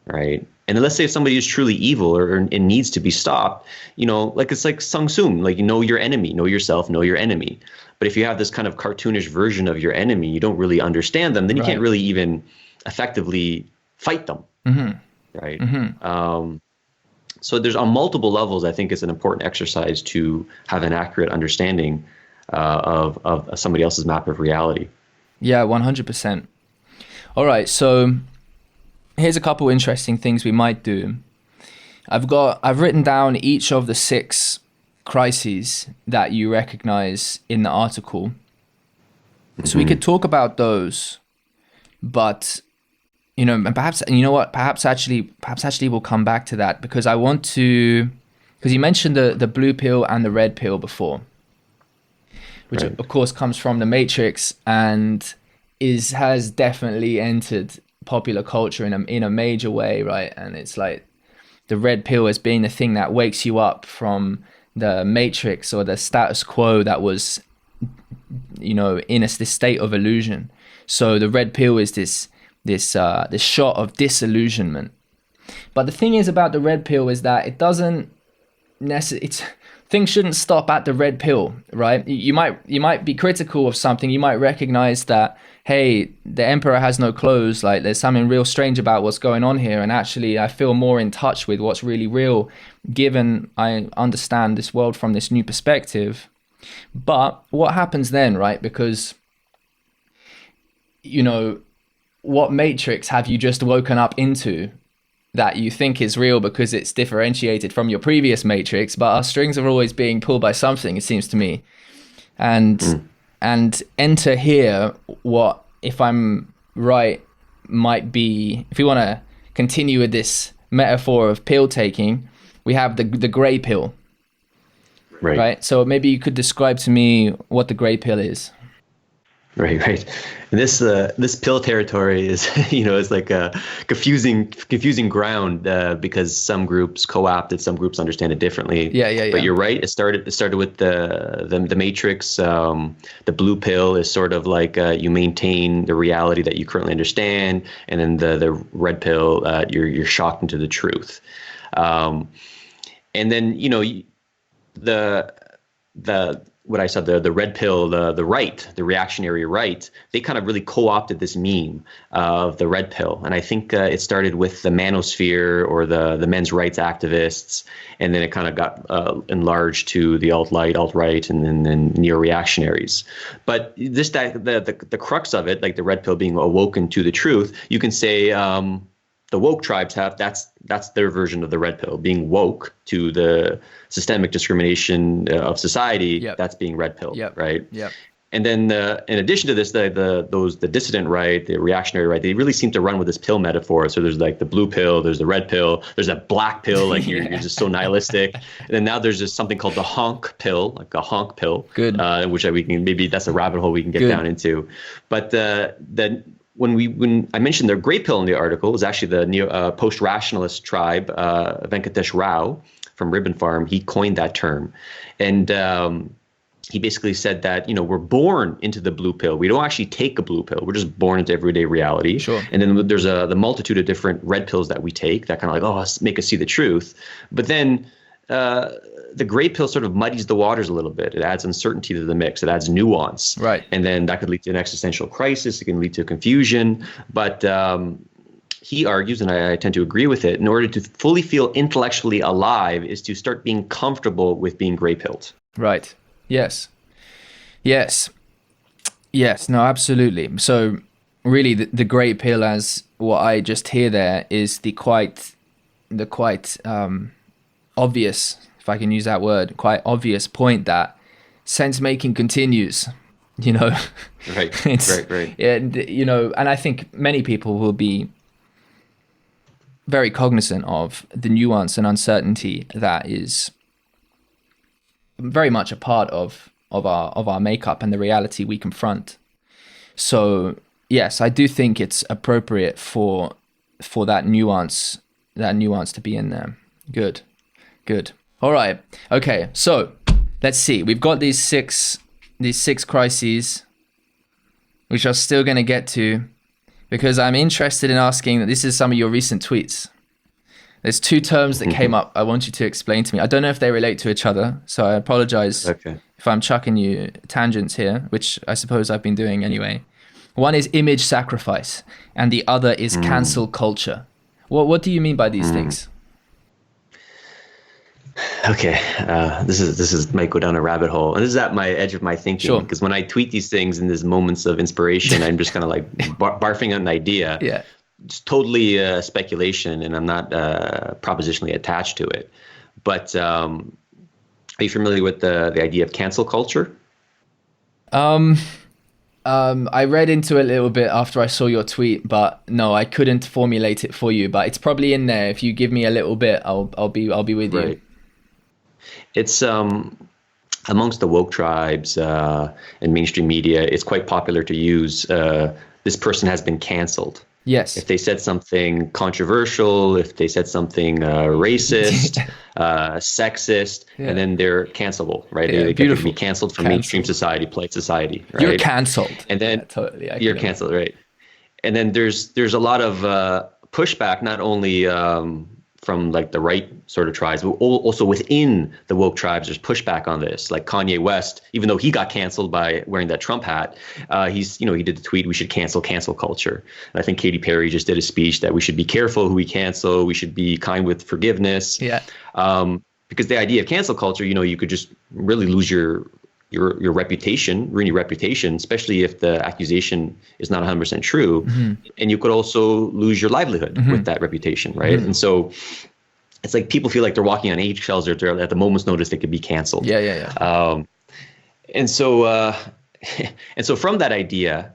right? And let's say if somebody is truly evil or needs to be stopped, like it's like Sung Soon, like know your enemy, know yourself, know your enemy. But if you have this kind of cartoonish version of your enemy, you don't really understand them, then you can't really even effectively fight them, right? So there's on multiple levels, I think it's an important exercise to have an accurate understanding of somebody else's map of reality. Yeah, 100%. All right, so here's a couple interesting things we might do. I've written down each of the 6 crises that you recognize in the article. So we could talk about those, but and perhaps, and you know what, perhaps actually we'll come back to that, because I want to, because you mentioned the blue pill and the red pill before, which Right. of course comes from the Matrix and has definitely entered popular culture in a major way, right? And it's like the red pill as being the thing that wakes you up from the Matrix or the status quo that was, in this state of illusion. So the red pill is this shot of disillusionment. But the thing is about the red pill is that it doesn't things shouldn't stop at the red pill, right? You might be critical of something. You might recognize that, hey, the emperor has no clothes. Like, there's something real strange about what's going on here. And actually, I feel more in touch with what's really real, given I understand this world from this new perspective. But what happens then, right? Because, what matrix have you just woken up into that you think is real because it's differentiated from your previous matrix? But our strings are always being pulled by something, it seems to me. And enter here what, if I'm right, might be, if we want to continue with this metaphor of pill taking, we have the gray pill. Right. So maybe you could describe to me what the gray pill is. Right. And this pill territory is, is like a confusing ground because some groups co-opt it, some groups understand it differently. Yeah. But you're right. It started with the Matrix. The blue pill is sort of like you maintain the reality that you currently understand, and then the red pill, you're shocked into the truth. And then the what I said, the red pill, the right, the reactionary right, they kind of really co-opted this meme of the red pill. And I think it started with the manosphere or the men's rights activists, and then it kind of got enlarged to the alt-right, and then neo-reactionaries. But the crux of it, like the red pill being awoken to the truth, you can say the woke tribes have, that's their version of the red pill, being woke to the systemic discrimination of society. Yep. That's being red pill, Yep. right? Yep. And then in addition to this, the dissident right, the reactionary right, they really seem to run with this pill metaphor. So there's like the blue pill, there's the red pill, there's a black pill, like you're just so nihilistic. And then now there's just something called the honk pill, like a honk pill. Good. Which we can, maybe that's a rabbit hole we can get Good. down into. But when I mentioned the gray pill in the article, it was actually the post-rationalist tribe, Venkatesh Rao from Ribbon Farm. He coined that term. And he basically said that, we're born into the blue pill. We don't actually take a blue pill. We're just born into everyday reality. Sure. And then there's the multitude of different red pills that we take that kind of like, make us see the truth. But then the gray pill sort of muddies the waters a little bit. It adds uncertainty to the mix. It adds nuance. Right. And then that could lead to an existential crisis. It can lead to confusion. But he argues, and I tend to agree with it, in order to fully feel intellectually alive is to start being comfortable with being gray pilled. Right. Yes. No, absolutely. So really the gray pill, as what I just hear there, is the quite obvious, if I can use that word, quite obvious point that sense making continues, Right. Right. And, and I think many people will be very cognizant of the nuance and uncertainty that is very much a part of our makeup and the reality we confront. So yes, I do think it's appropriate for that nuance to be in there. Good. All right. Okay. So let's see. We've got these six crises, which I'm still going to get to, because I'm interested in asking that. This is some of your recent tweets. There's two terms that came up I want you to explain to me. I don't know if they relate to each other, so I apologize if I'm chucking you tangents here, which I suppose I've been doing anyway. One is image sacrifice, and the other is cancel culture. What do you mean by these things? Okay, this is might go down a rabbit hole, and this is at my edge of my thinking. Sure. Because when I tweet these things in these moments of inspiration, I'm just kind of like barfing out an idea. Yeah. It's totally speculation, and I'm not propositionally attached to it. But are you familiar with the idea of cancel culture? I read into it a little bit after I saw your tweet, but no, I couldn't formulate it for you. But it's probably in there. If you give me a little bit, I'll be with you. Right. It's amongst the woke tribes and mainstream media, it's quite popular to use this person has been canceled. Yes. If they said something controversial, if they said something racist, sexist, and then they're cancelable, right? Yeah, they get to be canceled from mainstream society, polite society, right? You're canceled. And then totally. You're canceled, right? And then there's a lot of pushback, not only from like the right sort of tribes, but also within the woke tribes, there's pushback on this. Like Kanye West, even though he got canceled by wearing that Trump hat, he did the tweet, we should cancel culture. And I think Katy Perry just did a speech that we should be careful who we cancel. We should be kind with forgiveness. Yeah. Because the idea of cancel culture, you could just really lose your reputation, ruin your reputation, especially if the accusation is not 100% true. Mm-hmm. And you could also lose your livelihood with that reputation, right? Mm-hmm. And so it's like people feel like they're walking on eggshells, or they're at the moment's notice they could be canceled. Yeah. And so from that idea,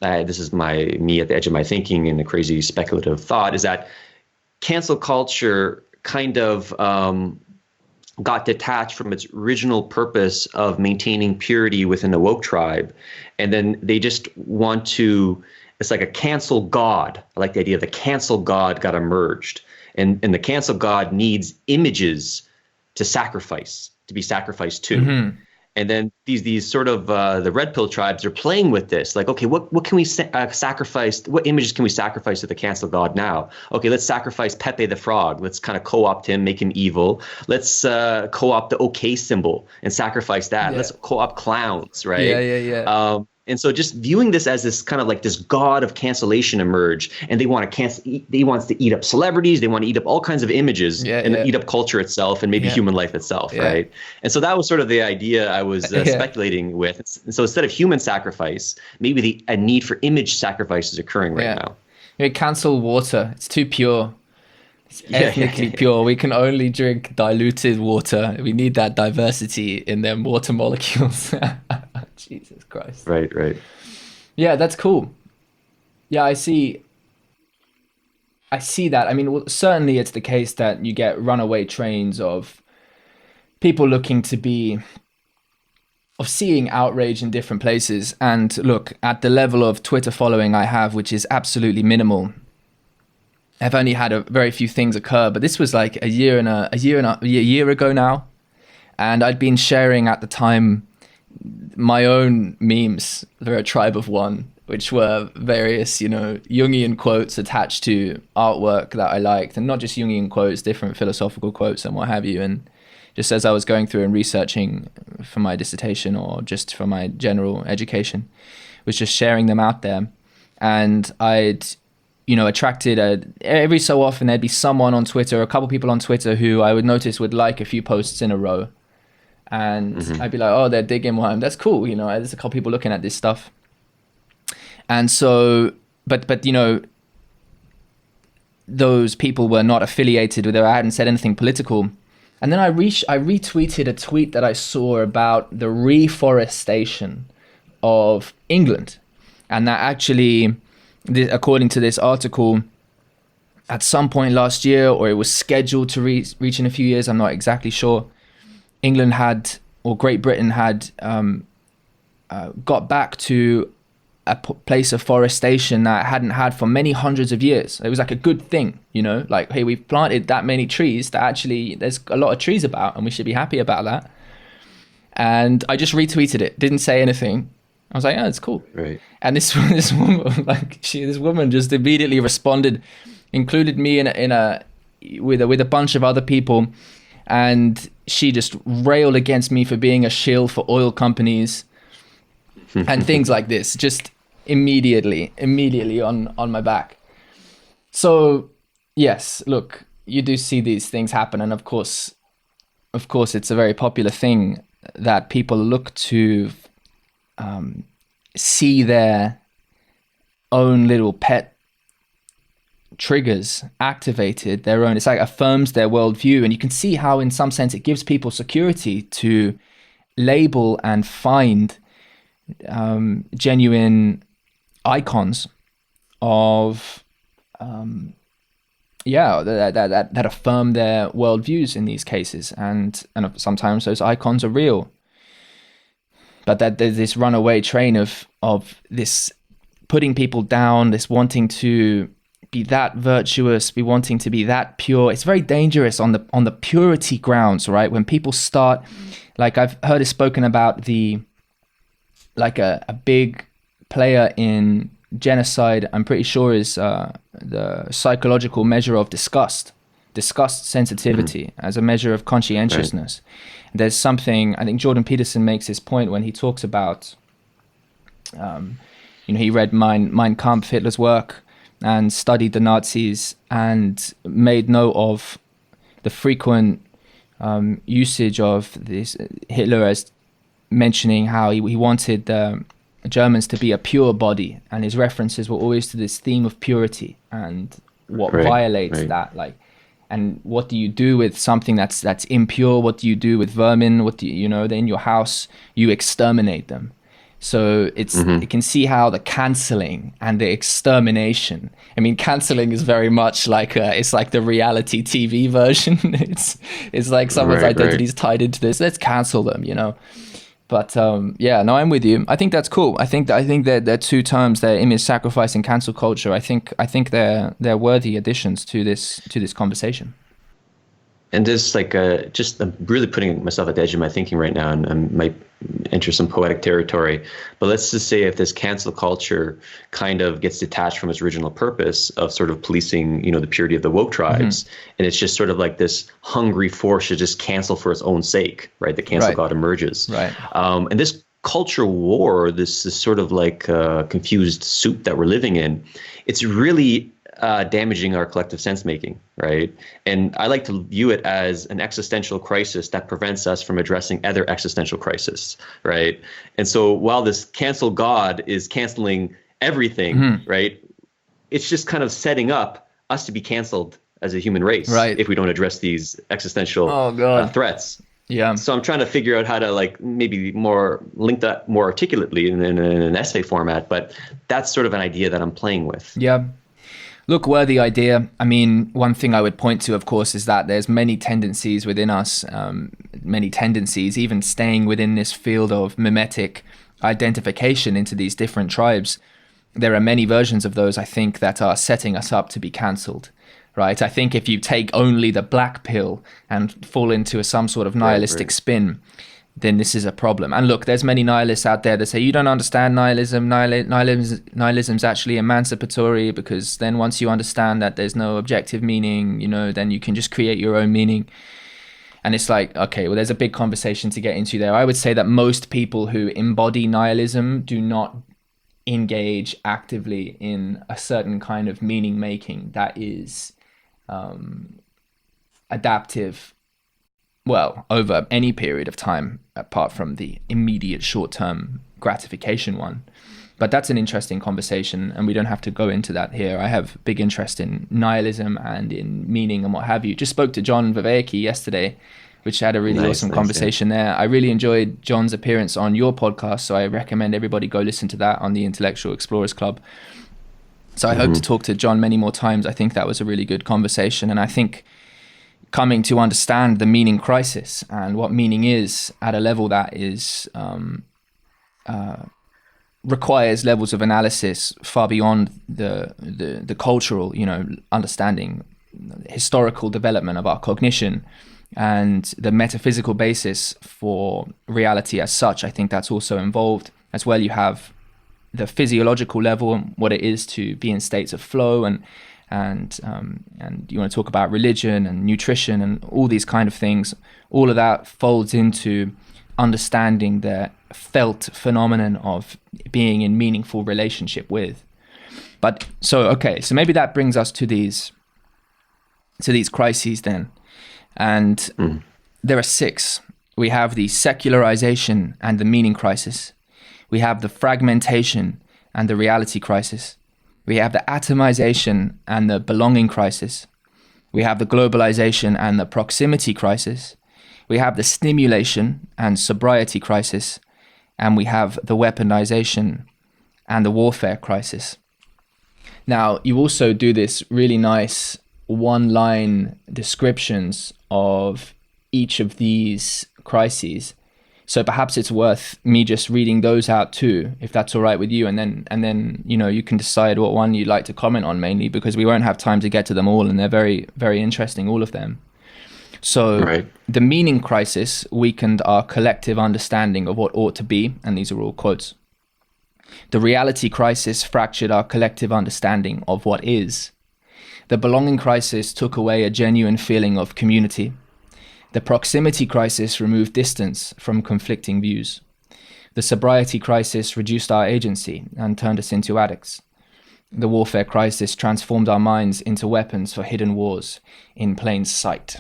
this is me at the edge of my thinking and a crazy speculative thought, is that cancel culture kind of got detached from its original purpose of maintaining purity within the woke tribe. And then they just want to, it's like a cancel god. I like the idea of the cancel god got emerged. And the cancel god needs images to be sacrificed to. Mm-hmm. And then these sort of the red pill tribes are playing with this. Like, okay, what can we sacrifice? What images can we sacrifice to the cancel god now? Okay, let's sacrifice Pepe the Frog. Let's kind of co-opt him, make him evil. Let's co-opt the OK symbol and sacrifice that. Yeah. Let's co-opt clowns, right? Yeah. And so just viewing this as this kind of like this god of cancellation emerge, and they want to cancel. They want to eat up celebrities. They want to eat up all kinds of images and eat up culture itself and maybe human life itself, right? And so that was sort of the idea I was speculating with. And so instead of human sacrifice, maybe a need for image sacrifice is occurring right now. Cancel water. It's too pure. It's ethnically pure. We can only drink diluted water. We need that diversity in them water molecules. Jesus Christ. Right. Yeah, that's cool. Yeah, I see that. I mean, certainly it's the case that you get runaway trains of people looking to seeing outrage in different places. And look, at the level of Twitter following I have, which is absolutely minimal, I've only had very few things occur, but this was like a year ago now. And I'd been sharing at the time my own memes. They're a tribe of one, which were various, Jungian quotes attached to artwork that I liked, and not just Jungian quotes, different philosophical quotes and what have you. And just as I was going through and researching for my dissertation or just for my general education, was just sharing them out there. And I'd, attracted every so often there'd be someone on Twitter, a couple people on Twitter who I would notice would like a few posts in a row. And I'd be like, oh, they're digging one. That's cool. There's a couple people looking at this stuff. And so, but those people were not affiliated with it. I hadn't said anything political. And then I retweeted a tweet that I saw about the reforestation of England. And that actually, according to this article, at some point last year, or it was scheduled to reach in a few years, I'm not exactly sure, England had, or Great Britain had, got back to a place of forestation that hadn't had for many hundreds of years. It was like a good thing, like, hey, we've planted that many trees that actually there's a lot of trees about and we should be happy about that. And I just retweeted it, didn't say anything. I was like, oh, it's cool. Right. And this woman, this woman just immediately responded, included me with a bunch of other people. And she just railed against me for being a shill for oil companies and things like this, just immediately on my back. So yes, look, you do see these things happen. And of course, it's a very popular thing that people look to see their own little pet triggers activated, their own, it's like affirms their worldview. And you can see how in some sense it gives people security to label and find genuine icons of that affirm their worldviews in these cases, and sometimes those icons are real, but that there's this runaway train of this putting people down, this wanting to be that virtuous, be wanting to be that pure. It's very dangerous on the purity grounds, right? When people start, like I've heard it spoken about, a big player in genocide, I'm pretty sure, is the psychological measure of disgust sensitivity as a measure of conscientiousness. Right. There's something, I think Jordan Peterson makes this point when he talks about, he read Mein Kampf, Hitler's work, and studied the Nazis and made note of the frequent usage of this Hitler as mentioning how he wanted the Germans to be a pure body, and his references were always to this theme of purity and what violates that, like, and what do you do with something that's impure? What do you do with vermin? What do they're in your house, you exterminate them. So you can see how the canceling and the extermination. I mean, canceling is very much like it's like the reality TV version. it's like someone's identity is tied into this. Let's cancel them, But I'm with you. I think that's cool. I think they're two terms, they're image sacrifice and cancel culture. I think they're worthy additions to this conversation. And there's I'm really putting myself at the edge of my thinking right now, and might enter some poetic territory. But let's just say if this cancel culture kind of gets detached from its original purpose of sort of policing, the purity of the woke tribes, and it's just sort of like this hungry force to just cancel for its own sake, right? The cancel god emerges. Right. And this culture war, this sort of confused soup that we're living in, it's really damaging our collective sense making, right? And I like to view it as an existential crisis that prevents us from addressing other existential crises, right? And so while this cancel God is canceling everything, right, it's just kind of setting up us to be canceled as a human race, right, if we don't address these existential threats. Yeah. So I'm trying to figure out how to maybe link that more articulately in an essay format, but that's sort of an idea that I'm playing with. Yeah. Look, worthy idea. I mean, one thing I would point to, of course, is that there's many tendencies within us, even staying within this field of memetic identification into these different tribes. There are many versions of those, I think, that are setting us up to be cancelled, right? I think if you take only the black pill and fall into some sort of nihilistic spin, then this is a problem. And look, there's many nihilists out there that say, you don't understand nihilism. Nihilism's actually emancipatory, because then once you understand that there's no objective meaning, then you can just create your own meaning. And it's like, okay, well, there's a big conversation to get into there. I would say that most people who embody nihilism do not engage actively in a certain kind of meaning making that is adaptive, well, over any period of time, apart from the immediate short-term gratification one. But that's an interesting conversation, and we don't have to go into that here. I have big interest in nihilism and in meaning and what have you. Just spoke to John Viveki yesterday, which had a really awesome conversation there. I really enjoyed John's appearance on your podcast, so I recommend everybody go listen to that on the Intellectual Explorers Club. So I hope to talk to John many more times. I think that was a really good conversation, and I think coming to understand the meaning crisis and what meaning is at a level that is requires levels of analysis far beyond the cultural, understanding, historical development of our cognition and the metaphysical basis for reality as such. I think that's also involved as well. You have the physiological level, what it is to be in states of flow, and you want to talk about religion and nutrition and all these kind of things. All of that folds into understanding the felt phenomenon of being in meaningful relationship with. But so maybe that brings us to these crises then. And there are 6. We have the secularization and the meaning crisis. We have the fragmentation and the reality crisis. We have the atomization and the belonging crisis. We have the globalization and the proximity crisis. We have the stimulation and sobriety crisis. and we have the weaponization and the warfare crisis. Now, you also do this really nice one-line descriptions of each of these crises. So perhaps it's worth me just reading those out too, if that's all right with you, and then you can decide what one you'd like to comment on, mainly because we won't have time to get to them all, and they're very, very interesting, all of them. So Right. The meaning crisis weakened our collective understanding of what ought to be, and these are all quotes. The reality crisis fractured our collective understanding of what is. The belonging crisis took away a genuine feeling of community. The proximity crisis removed distance from conflicting views. The sobriety crisis reduced our agency and turned us into addicts. The warfare crisis transformed our minds into weapons for hidden wars in plain sight.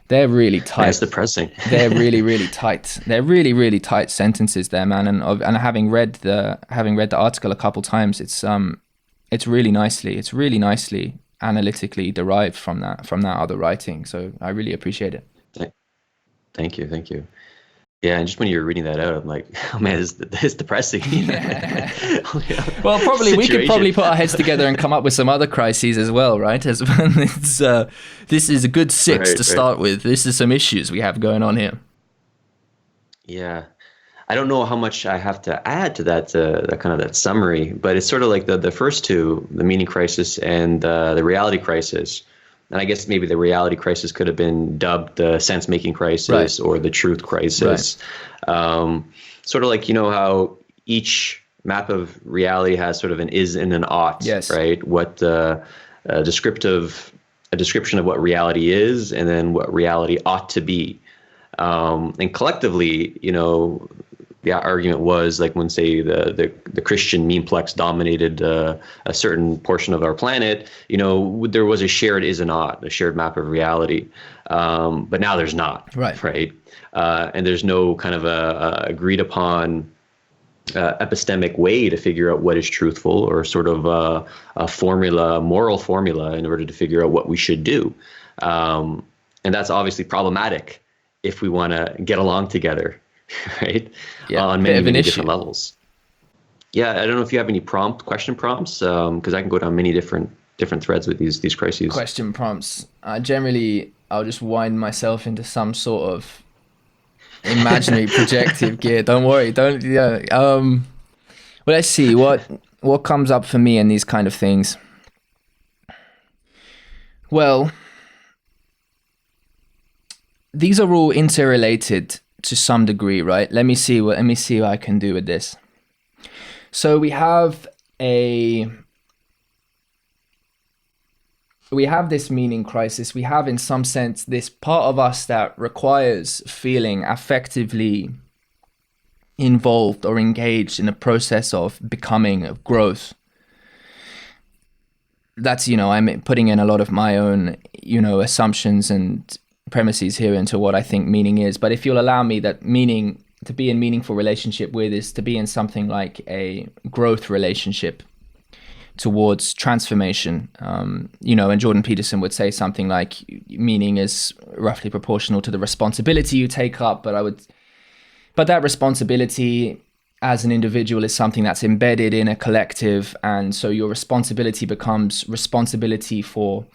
They're really tight. That's depressing. They're really, really tight. They're really, really tight sentences there, man. And having read the article a couple times, it's really nicely analytically derived from that other writing. So I really appreciate it. Thank you. Yeah, and just when you were reading that out, I'm like, oh man, this is depressing. Well, probably we could probably put our heads together and come up with some other crises as well, right? This is a good six to start with. This is some issues we have going on here. Yeah, I don't know how much I have to add to that kind of that summary, but it's sort of like the first two, the meaning crisis and the reality crisis. And I guess maybe the reality crisis could have been dubbed the sense-making crisis or the truth crisis. Right. Sort of like, how each map of reality has sort of an is and an ought, right? What a description of what reality is, and then what reality ought to be. And collectively, the argument was like when, say, the Christian memeplex dominated a certain portion of our planet, there was a shared is and ought, a shared map of reality. But now there's not, right? And there's no kind of a agreed upon epistemic way to figure out what is truthful, or sort of a moral formula in order to figure out what we should do. And that's obviously problematic if we want to get along together. Right. Yeah, on many different levels. Yeah, I don't know if you have any question prompts, because I can go down many different threads with these crises. Question prompts. Generally, I'll just wind myself into some sort of imaginary projective gear. Don't worry. Well, let's see what comes up for me in these kind of things. Well, these are all interrelated to some degree, right? Let me see what I can do with this. So we have this meaning crisis. We have, in some sense, this part of us that requires feeling affectively involved or engaged in a process of becoming, of growth. That's, I'm putting in a lot of my own, assumptions and premises here into what I think meaning is. But if you'll allow me, that meaning, to be in meaningful relationship with, is to be in something like a growth relationship towards transformation. And Jordan Peterson would say something like meaning is roughly proportional to the responsibility you take up, but that responsibility as an individual is something that's embedded in a collective, and so your responsibility becomes responsibility for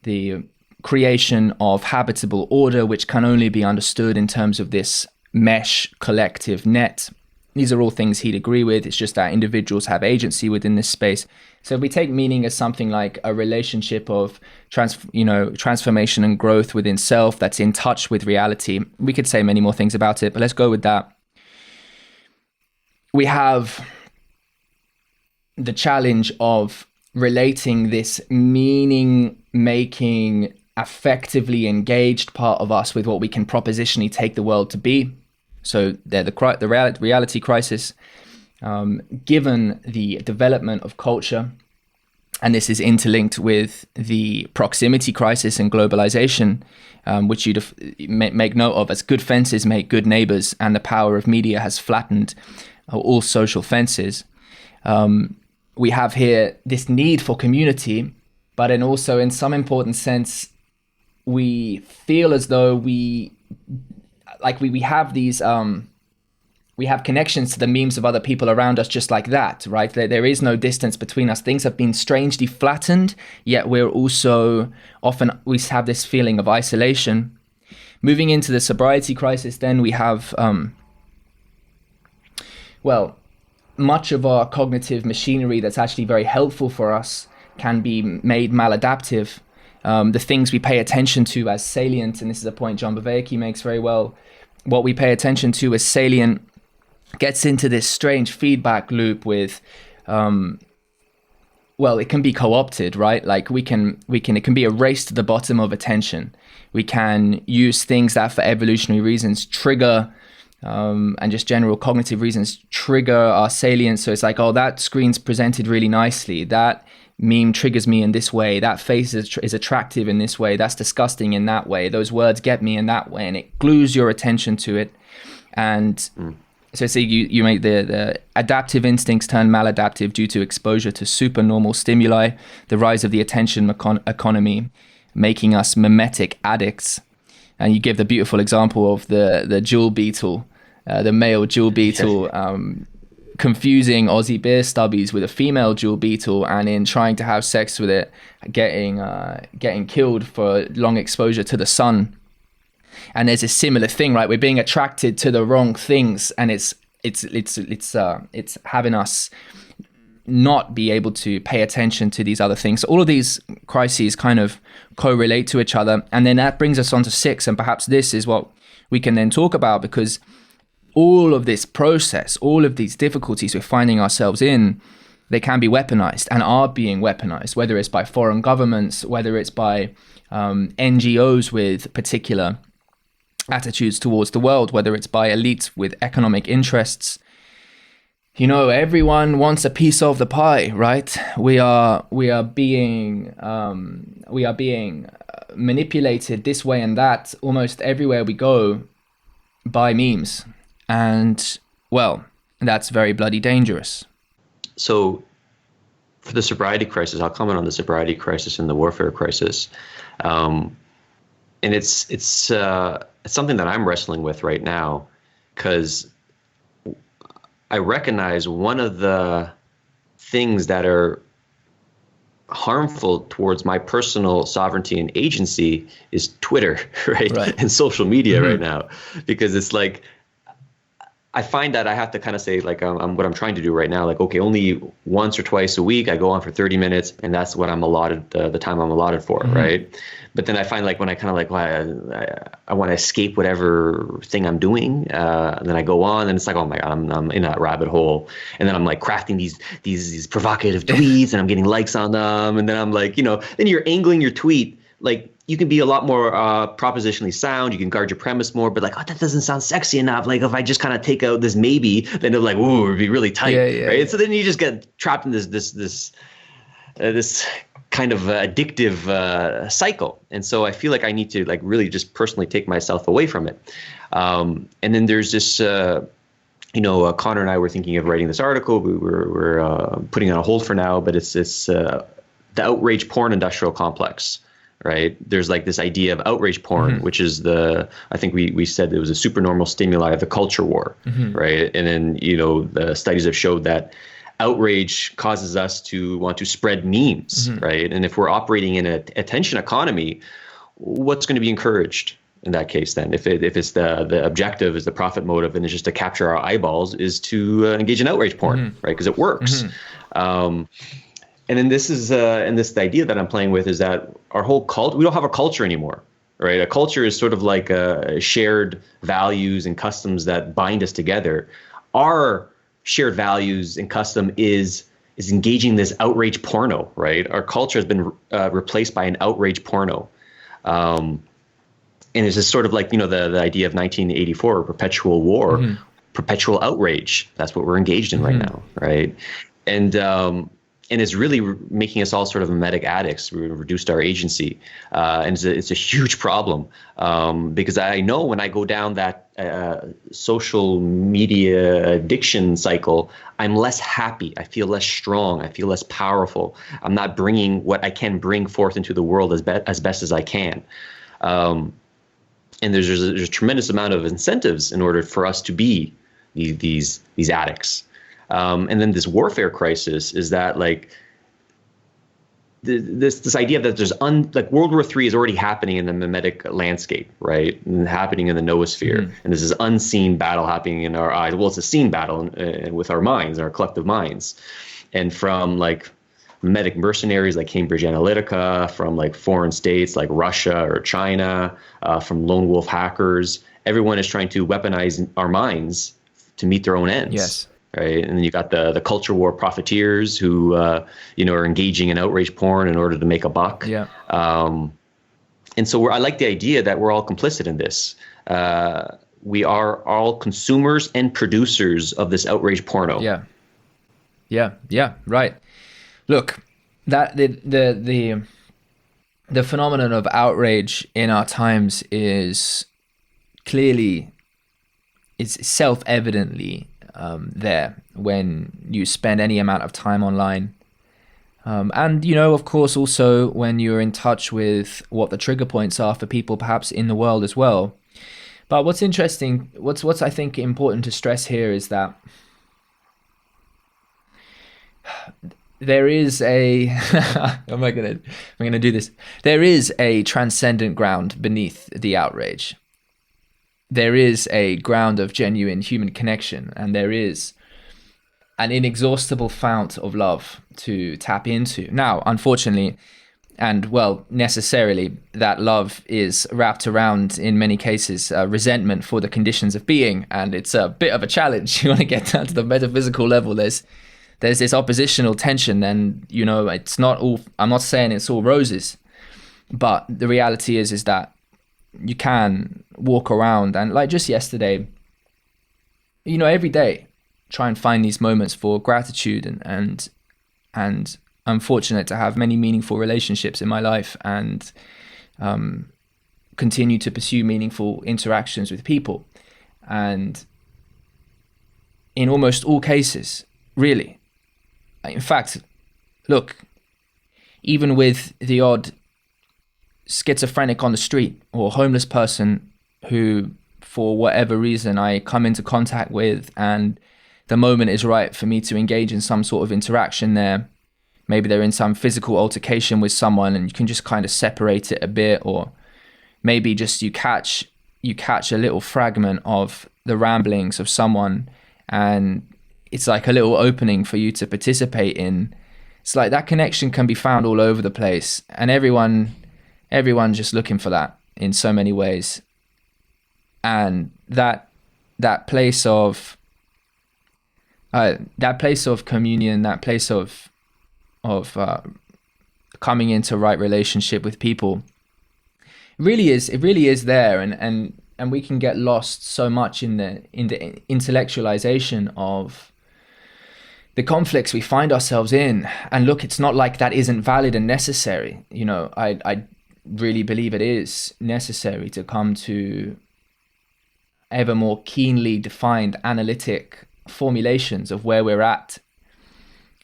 the creation of habitable order, which can only be understood in terms of this mesh collective net. These are all things he'd agree with. It's just that individuals have agency within this space. So if we take meaning as something like a relationship of transformation and growth within self that's in touch with reality, we could say many more things about it, but let's go with that. We have the challenge of relating this meaning-making, affectively engaged part of us with what we can propositionally take the world to be. So they're the reality crisis, given the development of culture, and this is interlinked with the proximity crisis and globalization, which you'd make note of as good fences make good neighbors, and the power of media has flattened all social fences. We have here this need for community, but then also in some important sense, we feel as though we have these we have connections to the memes of other people around us just like that, right? There is no distance between us. Things have been strangely flattened, yet we're also often, we have this feeling of isolation. Moving into the sobriety crisis, then we have, much of our cognitive machinery that's actually very helpful for us can be made maladaptive. The things we pay attention to as salient, and this is a point John Bavecki makes very well, what we pay attention to as salient gets into this strange feedback loop with, it can be co-opted, right? Like it can be erased to the bottom of attention. We can use things that for evolutionary reasons trigger, and just general cognitive reasons trigger our salience. So it's like, oh, that screen's presented really nicely. That meme triggers me in this way. That face is attractive in this way. That's disgusting in that way. Those words get me in that way, and it glues your attention to it. And so say you make the adaptive instincts turn maladaptive due to exposure to supernormal stimuli, the rise of the attention economy, making us memetic addicts. And you give the beautiful example of the jewel beetle, the male jewel beetle, confusing Aussie beer stubbies with a female jewel beetle, and in trying to have sex with it, getting killed for long exposure to the sun. And there's a similar thing, right? We're being attracted to the wrong things, and it's having us not be able to pay attention to these other things. So all of these crises kind of correlate to each other, and then that brings us on to 6, and perhaps this is what we can then talk about, because all of this process, all of these difficulties we're finding ourselves in, they can be weaponized and are being weaponized, whether it's by foreign governments, whether it's by NGOs with particular attitudes towards the world, whether it's by elites with economic interests. You know, everyone wants a piece of the pie, right? We are being manipulated this way and that almost everywhere we go by memes, and that's very bloody dangerous. So, for the sobriety crisis, I'll comment on the sobriety crisis and the warfare crisis, and it's something that I'm wrestling with right now, because I recognize one of the things that are harmful towards my personal sovereignty and agency is Twitter, right? And social media right now, because it's like, I find that I have to kind of say, like, what I'm trying to do right now, like, okay, only once or twice a week I go on for 30 minutes, and that's what I'm allotted, the time I'm allotted for, right? But then I find, like, when I kind of like, I want to escape whatever thing I'm doing, and then I go on, and it's like, oh my God, I'm in that rabbit hole, and then I'm like crafting these provocative tweets, and I'm getting likes on them, and then I'm like, then you're angling your tweet, like, you can be a lot more propositionally sound. You can guard your premise more, but like, oh, that doesn't sound sexy enough. Like, if I just kind of take out this maybe, then they're like, ooh, it'd be really tight, right? So then you just get trapped in this kind of addictive cycle. And so I feel like I need to, like, really just personally take myself away from it. And then there's this, Connor and I were thinking of writing this article. We're putting it on hold for now, but it's the outrage porn industrial complex. Right. There's like this idea of outrage porn, which is I think we said it was a supernormal stimuli of the culture war. Right. And then, the studies have showed that outrage causes us to want to spread memes. Right. And if we're operating in an attention economy, what's going to be encouraged in that case then? If it's the objective is the profit motive and it's just to capture our eyeballs, is to engage in outrage porn. Right. Because it works. And then this is, and this the idea that I'm playing with is that our whole we don't have a culture anymore, right? A culture is sort of like shared values and customs that bind us together. Our shared values and custom is engaging this outrage porno, right? Our culture has been replaced by an outrage porno. And it's just sort of like, the idea of 1984, perpetual war, perpetual outrage. That's what we're engaged in right now, right? And it's really making us all sort of memetic addicts. We reduced our agency, and it's a huge problem, because I know when I go down that social media addiction cycle, I'm less happy. I feel less strong. I feel less powerful. I'm not bringing what I can bring forth into the world as best as I can. And there's a tremendous amount of incentives in order for us to be these addicts. And then this warfare crisis is that like this idea that there's like World War III is already happening in the memetic landscape, right? And happening in the noosphere. And there's this unseen battle happening in our eyes. Well, it's a seen battle with our minds, our collective minds. And from like memetic mercenaries like Cambridge Analytica, from like foreign states like Russia or China, from lone wolf hackers, everyone is trying to weaponize our minds to meet their own ends. Yes. Right. And then you got the culture war profiteers who, are engaging in outrage porn in order to make a buck. Yeah. And so I like the idea that we're all complicit in this. We are all consumers and producers of this outrage porno. Yeah. Yeah. Yeah. Right. Look, that the phenomenon of outrage in our times is clearly, it's self-evidently there when you spend any amount of time online. And, of course, also when you're in touch with what the trigger points are for people perhaps in the world as well. But what's interesting, what's I think important to stress here is that there is a, I'm gonna do this. There is a transcendent ground beneath the outrage. There is a ground of genuine human connection, and there is an inexhaustible fount of love to tap into. Now, unfortunately, and well, necessarily, that love is wrapped around, in many cases, resentment for the conditions of being, and it's a bit of a challenge. You want to get down to the metaphysical level. There's this oppositional tension, and it's not all. I'm not saying it's all roses, but the reality is that you can walk around and, like just yesterday, every day, try and find these moments for gratitude and I'm fortunate to have many meaningful relationships in my life and continue to pursue meaningful interactions with people. And in almost all cases, really, in fact, look, even with the odd schizophrenic on the street or homeless person who, for whatever reason, I come into contact with and the moment is right for me to engage in some sort of interaction there. Maybe they're in some physical altercation with someone and you can just kind of separate it a bit, or maybe just you catch a little fragment of the ramblings of someone and it's like a little opening for you to participate in. It's like that connection can be found all over the place, and everyone's just looking for that in so many ways. And that place of communion, that place of coming into right relationship with people, it really is there, and we can get lost so much in the intellectualization of the conflicts we find ourselves in. And look, it's not like that isn't valid and necessary. I really believe it is necessary to come to ever more keenly defined analytic formulations of where we're at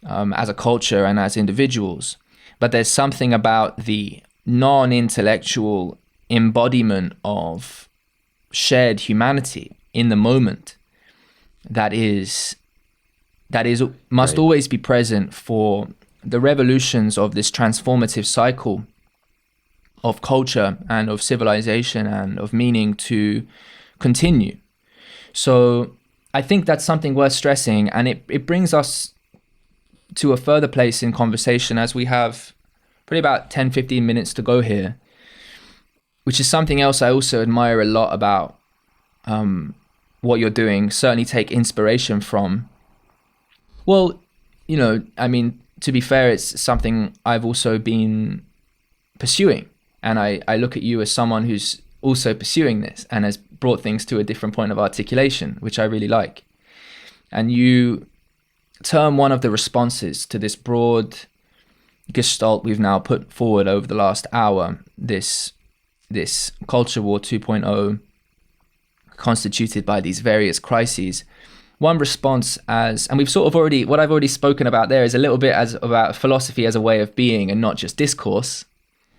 as a culture and as individuals. But there's something about the non-intellectual embodiment of shared humanity in the moment that must Right. always be present for the revolutions of this transformative cycle of culture and of civilization and of meaning to continue. So I think that's something worth stressing, and it brings us to a further place in conversation as we have probably about 10-15 minutes to go here, which is something else I also admire a lot about what you're doing, certainly take inspiration from. Well, to be fair, it's something I've also been pursuing, and I look at you as someone who's also pursuing this and has brought things to a different point of articulation, which I really like. And you term one of the responses to this broad gestalt we've now put forward over the last hour, this culture war 2.0 constituted by these various crises. One response and we've sort of what I've already spoken about there is a little bit as about philosophy as a way of being and not just discourse.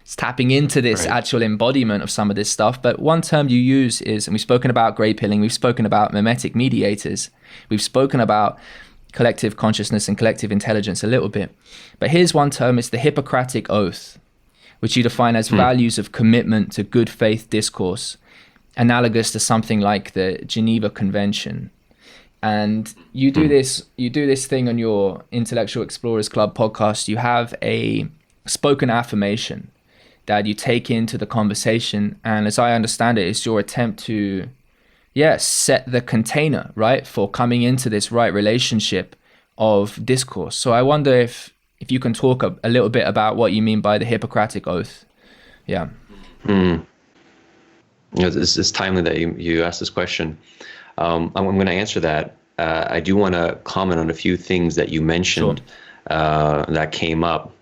It's tapping into this actual embodiment of some of this stuff. But one term you use is, and we've spoken about grey pilling, we've spoken about memetic mediators, we've spoken about collective consciousness and collective intelligence a little bit. But here's one term, it's the Hippocratic Oath, which you define as values of commitment to good faith discourse, analogous to something like the Geneva Convention. And you do this thing on your Intellectual Explorers Club podcast. You have a spoken affirmation that you take into the conversation, and as I understand it, it's your attempt to set the container, right, for coming into this right relationship of discourse. So I wonder if you can talk a little bit about what you mean by the Hippocratic Oath. Yeah. It's timely that you asked this question. I'm going to answer that. I do want to comment on a few things that you mentioned that came up,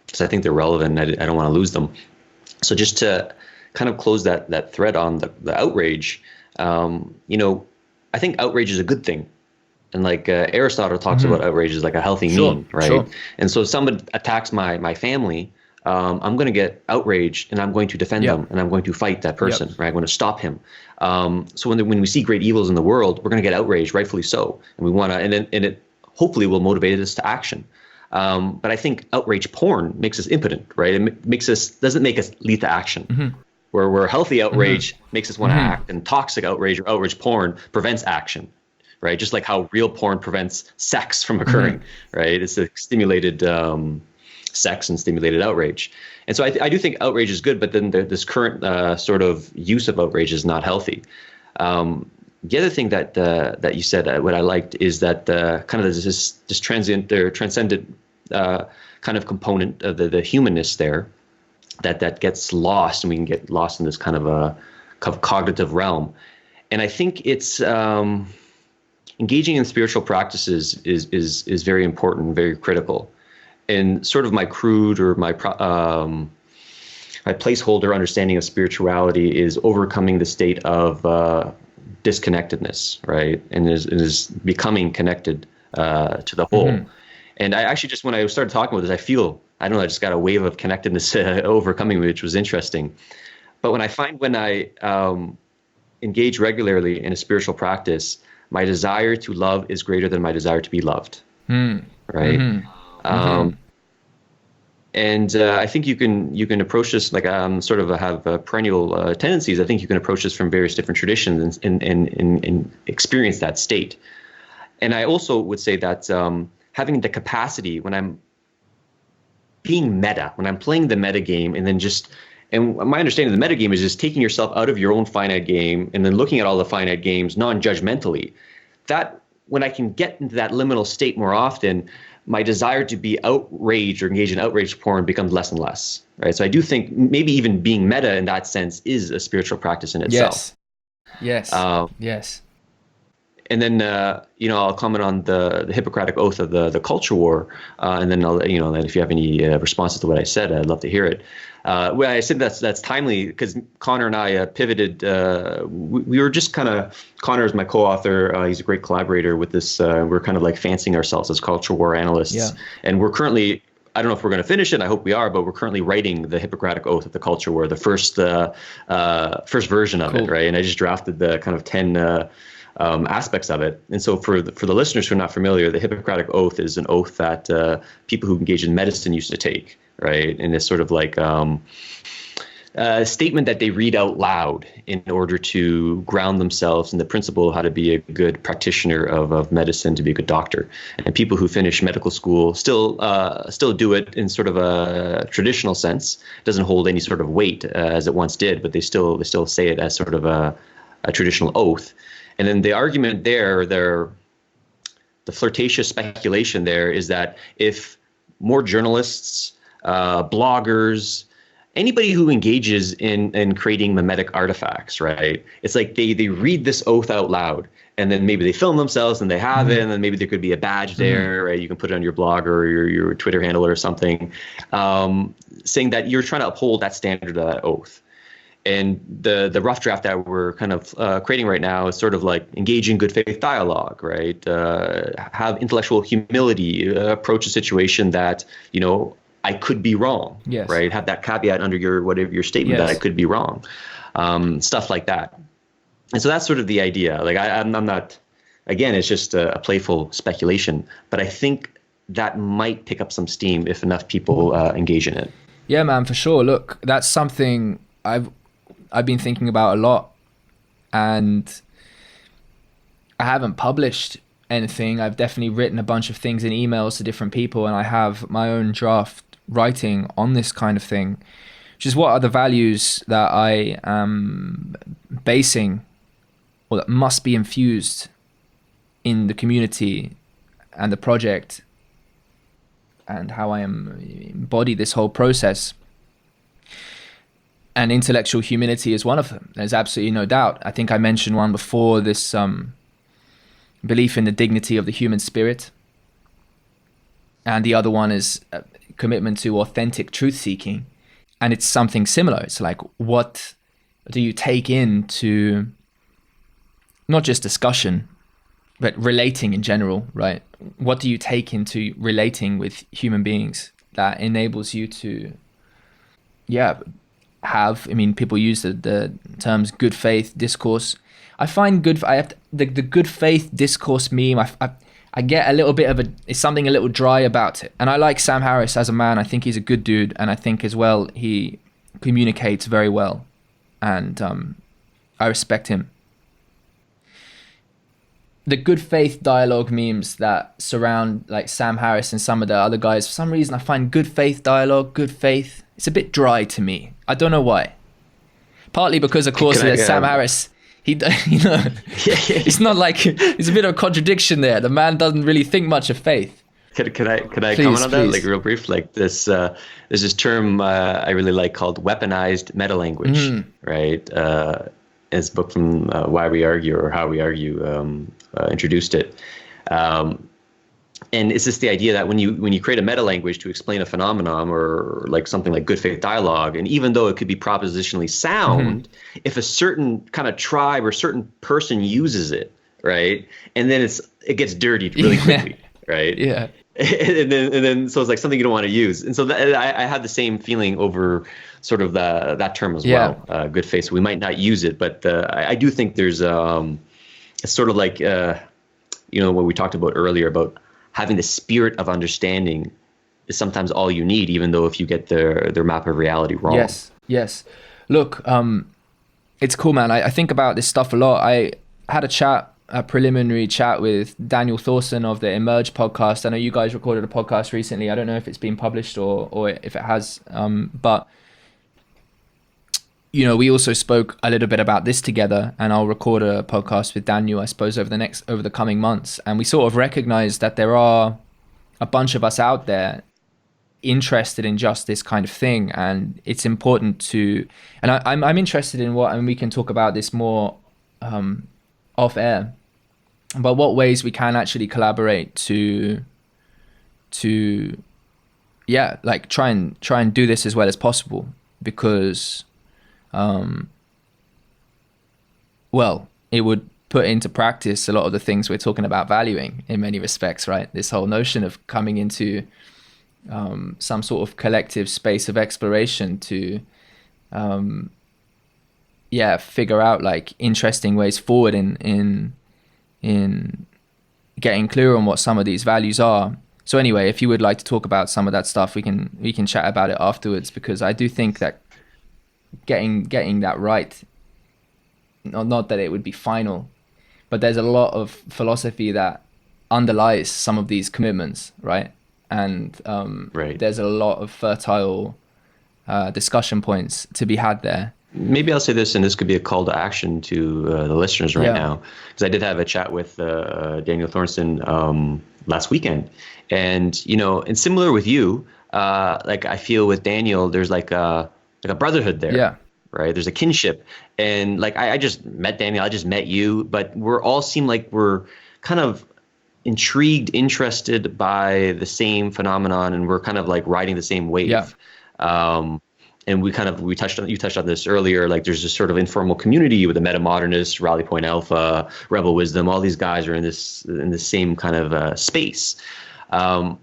because I think they're relevant and I don't want to lose them. So just to kind of close that thread on the outrage, I think outrage is a good thing. And like Aristotle talks about outrage as like a healthy mean, right? Sure. And so if someone attacks my family, I'm going to get outraged and I'm going to defend them and I'm going to fight that person, right? I'm going to stop him. So when we see great evils in the world, we're going to get outraged, rightfully so. And we want to, and it hopefully will motivate us to action. But I think outrage porn makes us impotent, right? It doesn't make us lead to action. Where healthy outrage makes us want to act, and toxic outrage or outrage porn prevents action, right? Just like how real porn prevents sex from occurring, right? It's a stimulated sex and stimulated outrage. And so I do think outrage is good, but then this current sort of use of outrage is not healthy. The other thing that you said, what I liked, is that kind of this transient or transcendent kind of component of the humanness there that gets lost, and we can get lost in this kind of a cognitive realm. And I think it's engaging in spiritual practices is very important, very critical. And sort of my crude or my placeholder understanding of spirituality is overcoming the state of disconnectedness, right? And is becoming connected to the whole. And I actually just, when I started talking about this, I just got a wave of connectedness overcoming me, which was interesting. But when I engage regularly in a spiritual practice, my desire to love is greater than my desire to be loved, right? And I think you can approach this like sort of have perennial tendencies. I think you can approach this from various different traditions and experience that state. And I also would say that having the capacity, when I'm being meta, when I'm playing the metagame, and my understanding of the metagame is just taking yourself out of your own finite game and then looking at all the finite games non-judgmentally. That when I can get into that liminal state more often, my desire to be outraged or engage in outrage porn becomes less and less, right? So I do think maybe even being meta in that sense is a spiritual practice in itself. Yes. And then, I'll comment on the Hippocratic Oath of the culture war, and then then if you have any responses to what I said, I'd love to hear it. Well, I said that's timely because Connor and I pivoted. We were just kind of, Connor is my co-author. He's a great collaborator with this. We're kind of like fancying ourselves as culture war analysts, and we're currently, I don't know if we're going to finish it, and I hope we are, but we're currently writing the Hippocratic Oath of the culture war, the first version of it, right? And I just drafted the kind of 10 aspects of it. And so for the listeners who are not familiar, the Hippocratic Oath is an oath that people who engage in medicine used to take, right? And it's sort of like a statement that they read out loud in order to ground themselves in the principle of how to be a good practitioner of medicine, to be a good doctor. And people who finish medical school still do it in sort of a traditional sense. It doesn't hold any sort of weight as it once did, but they still say it as sort of a traditional oath. And then the argument there, the flirtatious speculation there is that if more journalists, bloggers, anybody who engages in creating memetic artifacts, right? It's like they read this oath out loud, and then maybe they film themselves and they have it, and then maybe there could be a badge there, right? You can put it on your blog or your Twitter handle or something, saying that you're trying to uphold that standard of that oath. And the rough draft that we're kind of creating right now is sort of like engage in good faith dialogue, right? Have intellectual humility, approach a situation that, I could be wrong, Yes. right? Have that caveat under your statement that I could be wrong, stuff like that. And so that's sort of the idea. Like I'm not, again, it's just a playful speculation, but I think that might pick up some steam if enough people engage in it. Yeah, man, for sure. Look, that's something I've been thinking about a lot, and I haven't published anything. I've definitely written a bunch of things in emails to different people, and I have my own draft writing on this kind of thing, which is what are the values that I am basing, or that must be infused in the community and the project, and how I embody this whole process. And intellectual humility is one of them. There's absolutely no doubt. I think I mentioned one before, this belief in the dignity of the human spirit. And the other one is a commitment to authentic truth seeking. And it's something similar. It's like, what do you take into not just discussion, but relating in general, right? What do you take into relating with human beings that enables you to, have, I mean, people use the terms good faith discourse. I find the good faith discourse meme, I get a little bit of it's something a little dry about it. And I like Sam Harris as a man. I think he's a good dude. And I think as well, he communicates very well. And I respect him. The good faith dialogue memes that surround like Sam Harris and some of the other guys, for some reason I find good faith dialogue, good faith, it's a bit dry to me. I don't know why. Partly because, of course, Sam Harris, it's not like, it's a bit of a contradiction there. The man doesn't really think much of faith. Could I comment on that, like real brief? Like this, there's this term I really like called weaponized meta language, right? It's a book from Why We Argue or How We Argue introduced it. And it's just the idea that when you create a meta language to explain a phenomenon or like something like good faith dialogue, and even though it could be propositionally sound, if a certain kind of tribe or certain person uses it, right, and then it gets dirtied really quickly, right? Yeah. And then so it's like something you don't want to use. And so I had the same feeling over sort of that term as well, good faith. So we might not use it, but I do think there's it's sort of like what we talked about earlier about having the spirit of understanding is sometimes all you need, even though if you get their map of reality wrong. Yes. Look, it's cool, man. I think about this stuff a lot. I had a preliminary chat with Daniel Thorson of the Emerge podcast. I know you guys recorded a podcast recently. I don't know if it's been published or if it has, but we also spoke a little bit about this together, and I'll record a podcast with Daniel, I suppose, over the coming months. And we sort of recognized that there are a bunch of us out there interested in just this kind of thing, and it's important to. And I'm interested in and we can talk about this more off air, but what ways we can actually collaborate to try and do this as well as possible, because. It would put into practice a lot of the things we're talking about valuing in many respects, right? This whole notion of coming into some sort of collective space of exploration to figure out like interesting ways forward in getting clear on what some of these values are. So anyway, if you would like to talk about some of that stuff, we can chat about it afterwards, because I do think that getting that right, not that it would be final, but there's a lot of philosophy that underlies some of these commitments, right? And there's a lot of fertile discussion points to be had there. Maybe I'll say this, and this could be a call to action to the listeners right now, because I did have a chat with Daniel Thornton last weekend, and and similar with you, like I feel with Daniel, there's like a brotherhood there, right? There's a kinship, and like I just met Daniel, I just met you, but we're all seem like we're kind of intrigued, interested by the same phenomenon, and we're kind of like riding the same wave. And you touched on this earlier, like there's this sort of informal community with the meta-modernists, Rally Point Alpha, Rebel Wisdom, all these guys are in this same kind of space. And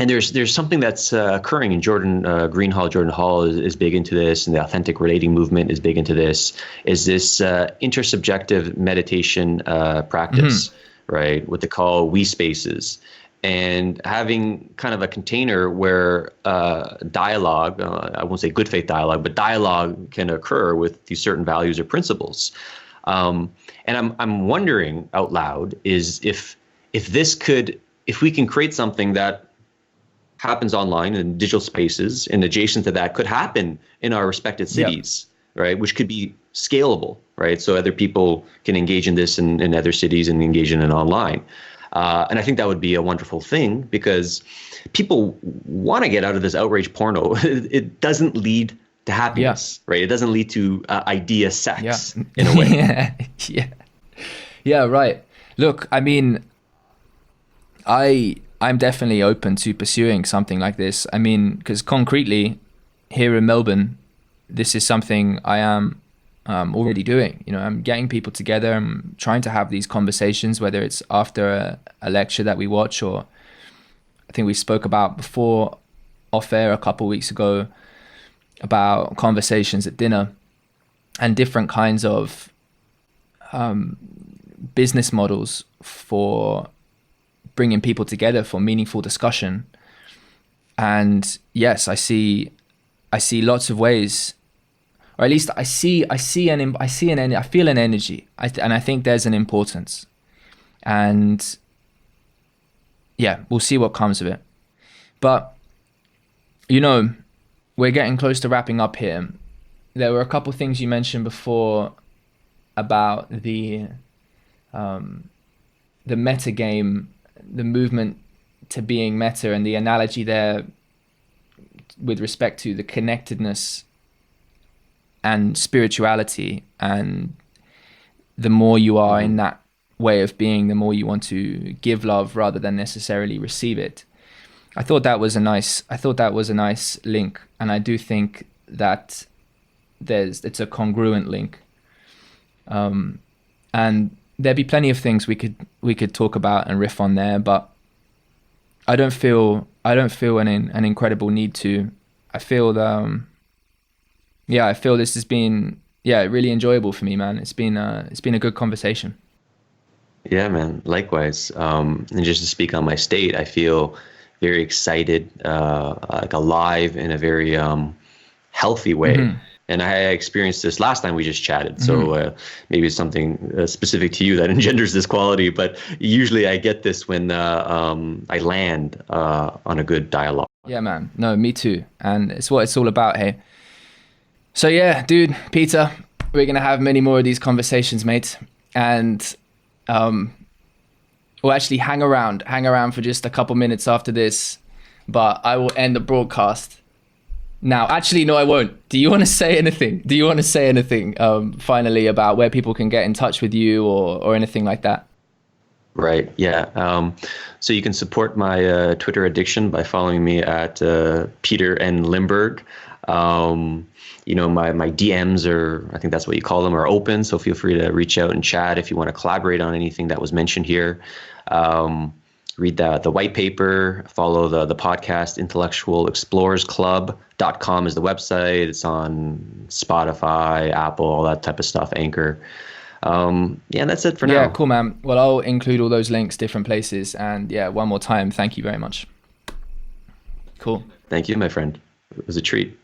and there's something that's occurring in Jordan Jordan Hall is big into this, and the authentic relating movement is big into this. Is this intersubjective meditation practice, right? What they call we spaces, and having kind of a container where dialogue, I won't say good faith dialogue, but dialogue can occur with these certain values or principles. And I'm wondering out loud is if we can create something that happens online in digital spaces and adjacent to that could happen in our respected cities, right? Which could be scalable, right? So other people can engage in this in other cities and engage in it online. And I think that would be a wonderful thing because people want to get out of this outrage porno. It doesn't lead to happiness, right? It doesn't lead to idea sex in a way. Yeah, right. Look, I mean, I'm definitely open to pursuing something like this. I mean, because concretely, here in Melbourne, this is something I am already doing. You know, I'm getting people together. I'm trying to have these conversations, whether it's after a lecture that we watch, or I think we spoke about before off air a couple of weeks ago about conversations at dinner and different kinds of business models for bringing people together for meaningful discussion. And yes, I see lots of ways, or at least I feel an energy, and I think there's an importance, and yeah, we'll see what comes of it. But you know, we're getting close to wrapping up here. There were a couple things you mentioned before about the metagame, the movement to being meta, and the analogy there with respect to the connectedness and spirituality. And the more you are in that way of being, the more you want to give love rather than necessarily receive it. I thought that was a nice link, and I do think that it's a congruent link. And there'd be plenty of things we could talk about and riff on there, but I don't feel an incredible need to. I feel this has been really enjoyable for me, man. It's been a good conversation. Yeah, man. Likewise. And just to speak on my state, I feel very excited, like alive in a very healthy way. Mm-hmm. And I experienced this last time we just chatted. So maybe it's something specific to you that engenders this quality. But usually I get this when I land on a good dialogue. Yeah, man. No, me too. And it's what it's all about, hey. So yeah, dude, Peter, we're going to have many more of these conversations, mate. And we'll actually hang around for just a couple minutes after this. But I will end the broadcast now. Actually, no, I won't. Do you want to say anything? Finally, about where people can get in touch with you or anything like that? Right. Yeah. So you can support my Twitter addiction by following me at Peter N. Limberg. You know, my DMs, or I think that's what you call them, are open. So feel free to reach out and chat if you want to collaborate on anything that was mentioned here. Read the white paper, follow the podcast, intellectualexplorersclub.com is the website. It's on Spotify, Apple, all that type of stuff, Anchor. Yeah, that's it for now. Yeah, cool, man. Well, I'll include all those links, different places. And yeah, one more time, thank you very much. Cool. Thank you, my friend. It was a treat.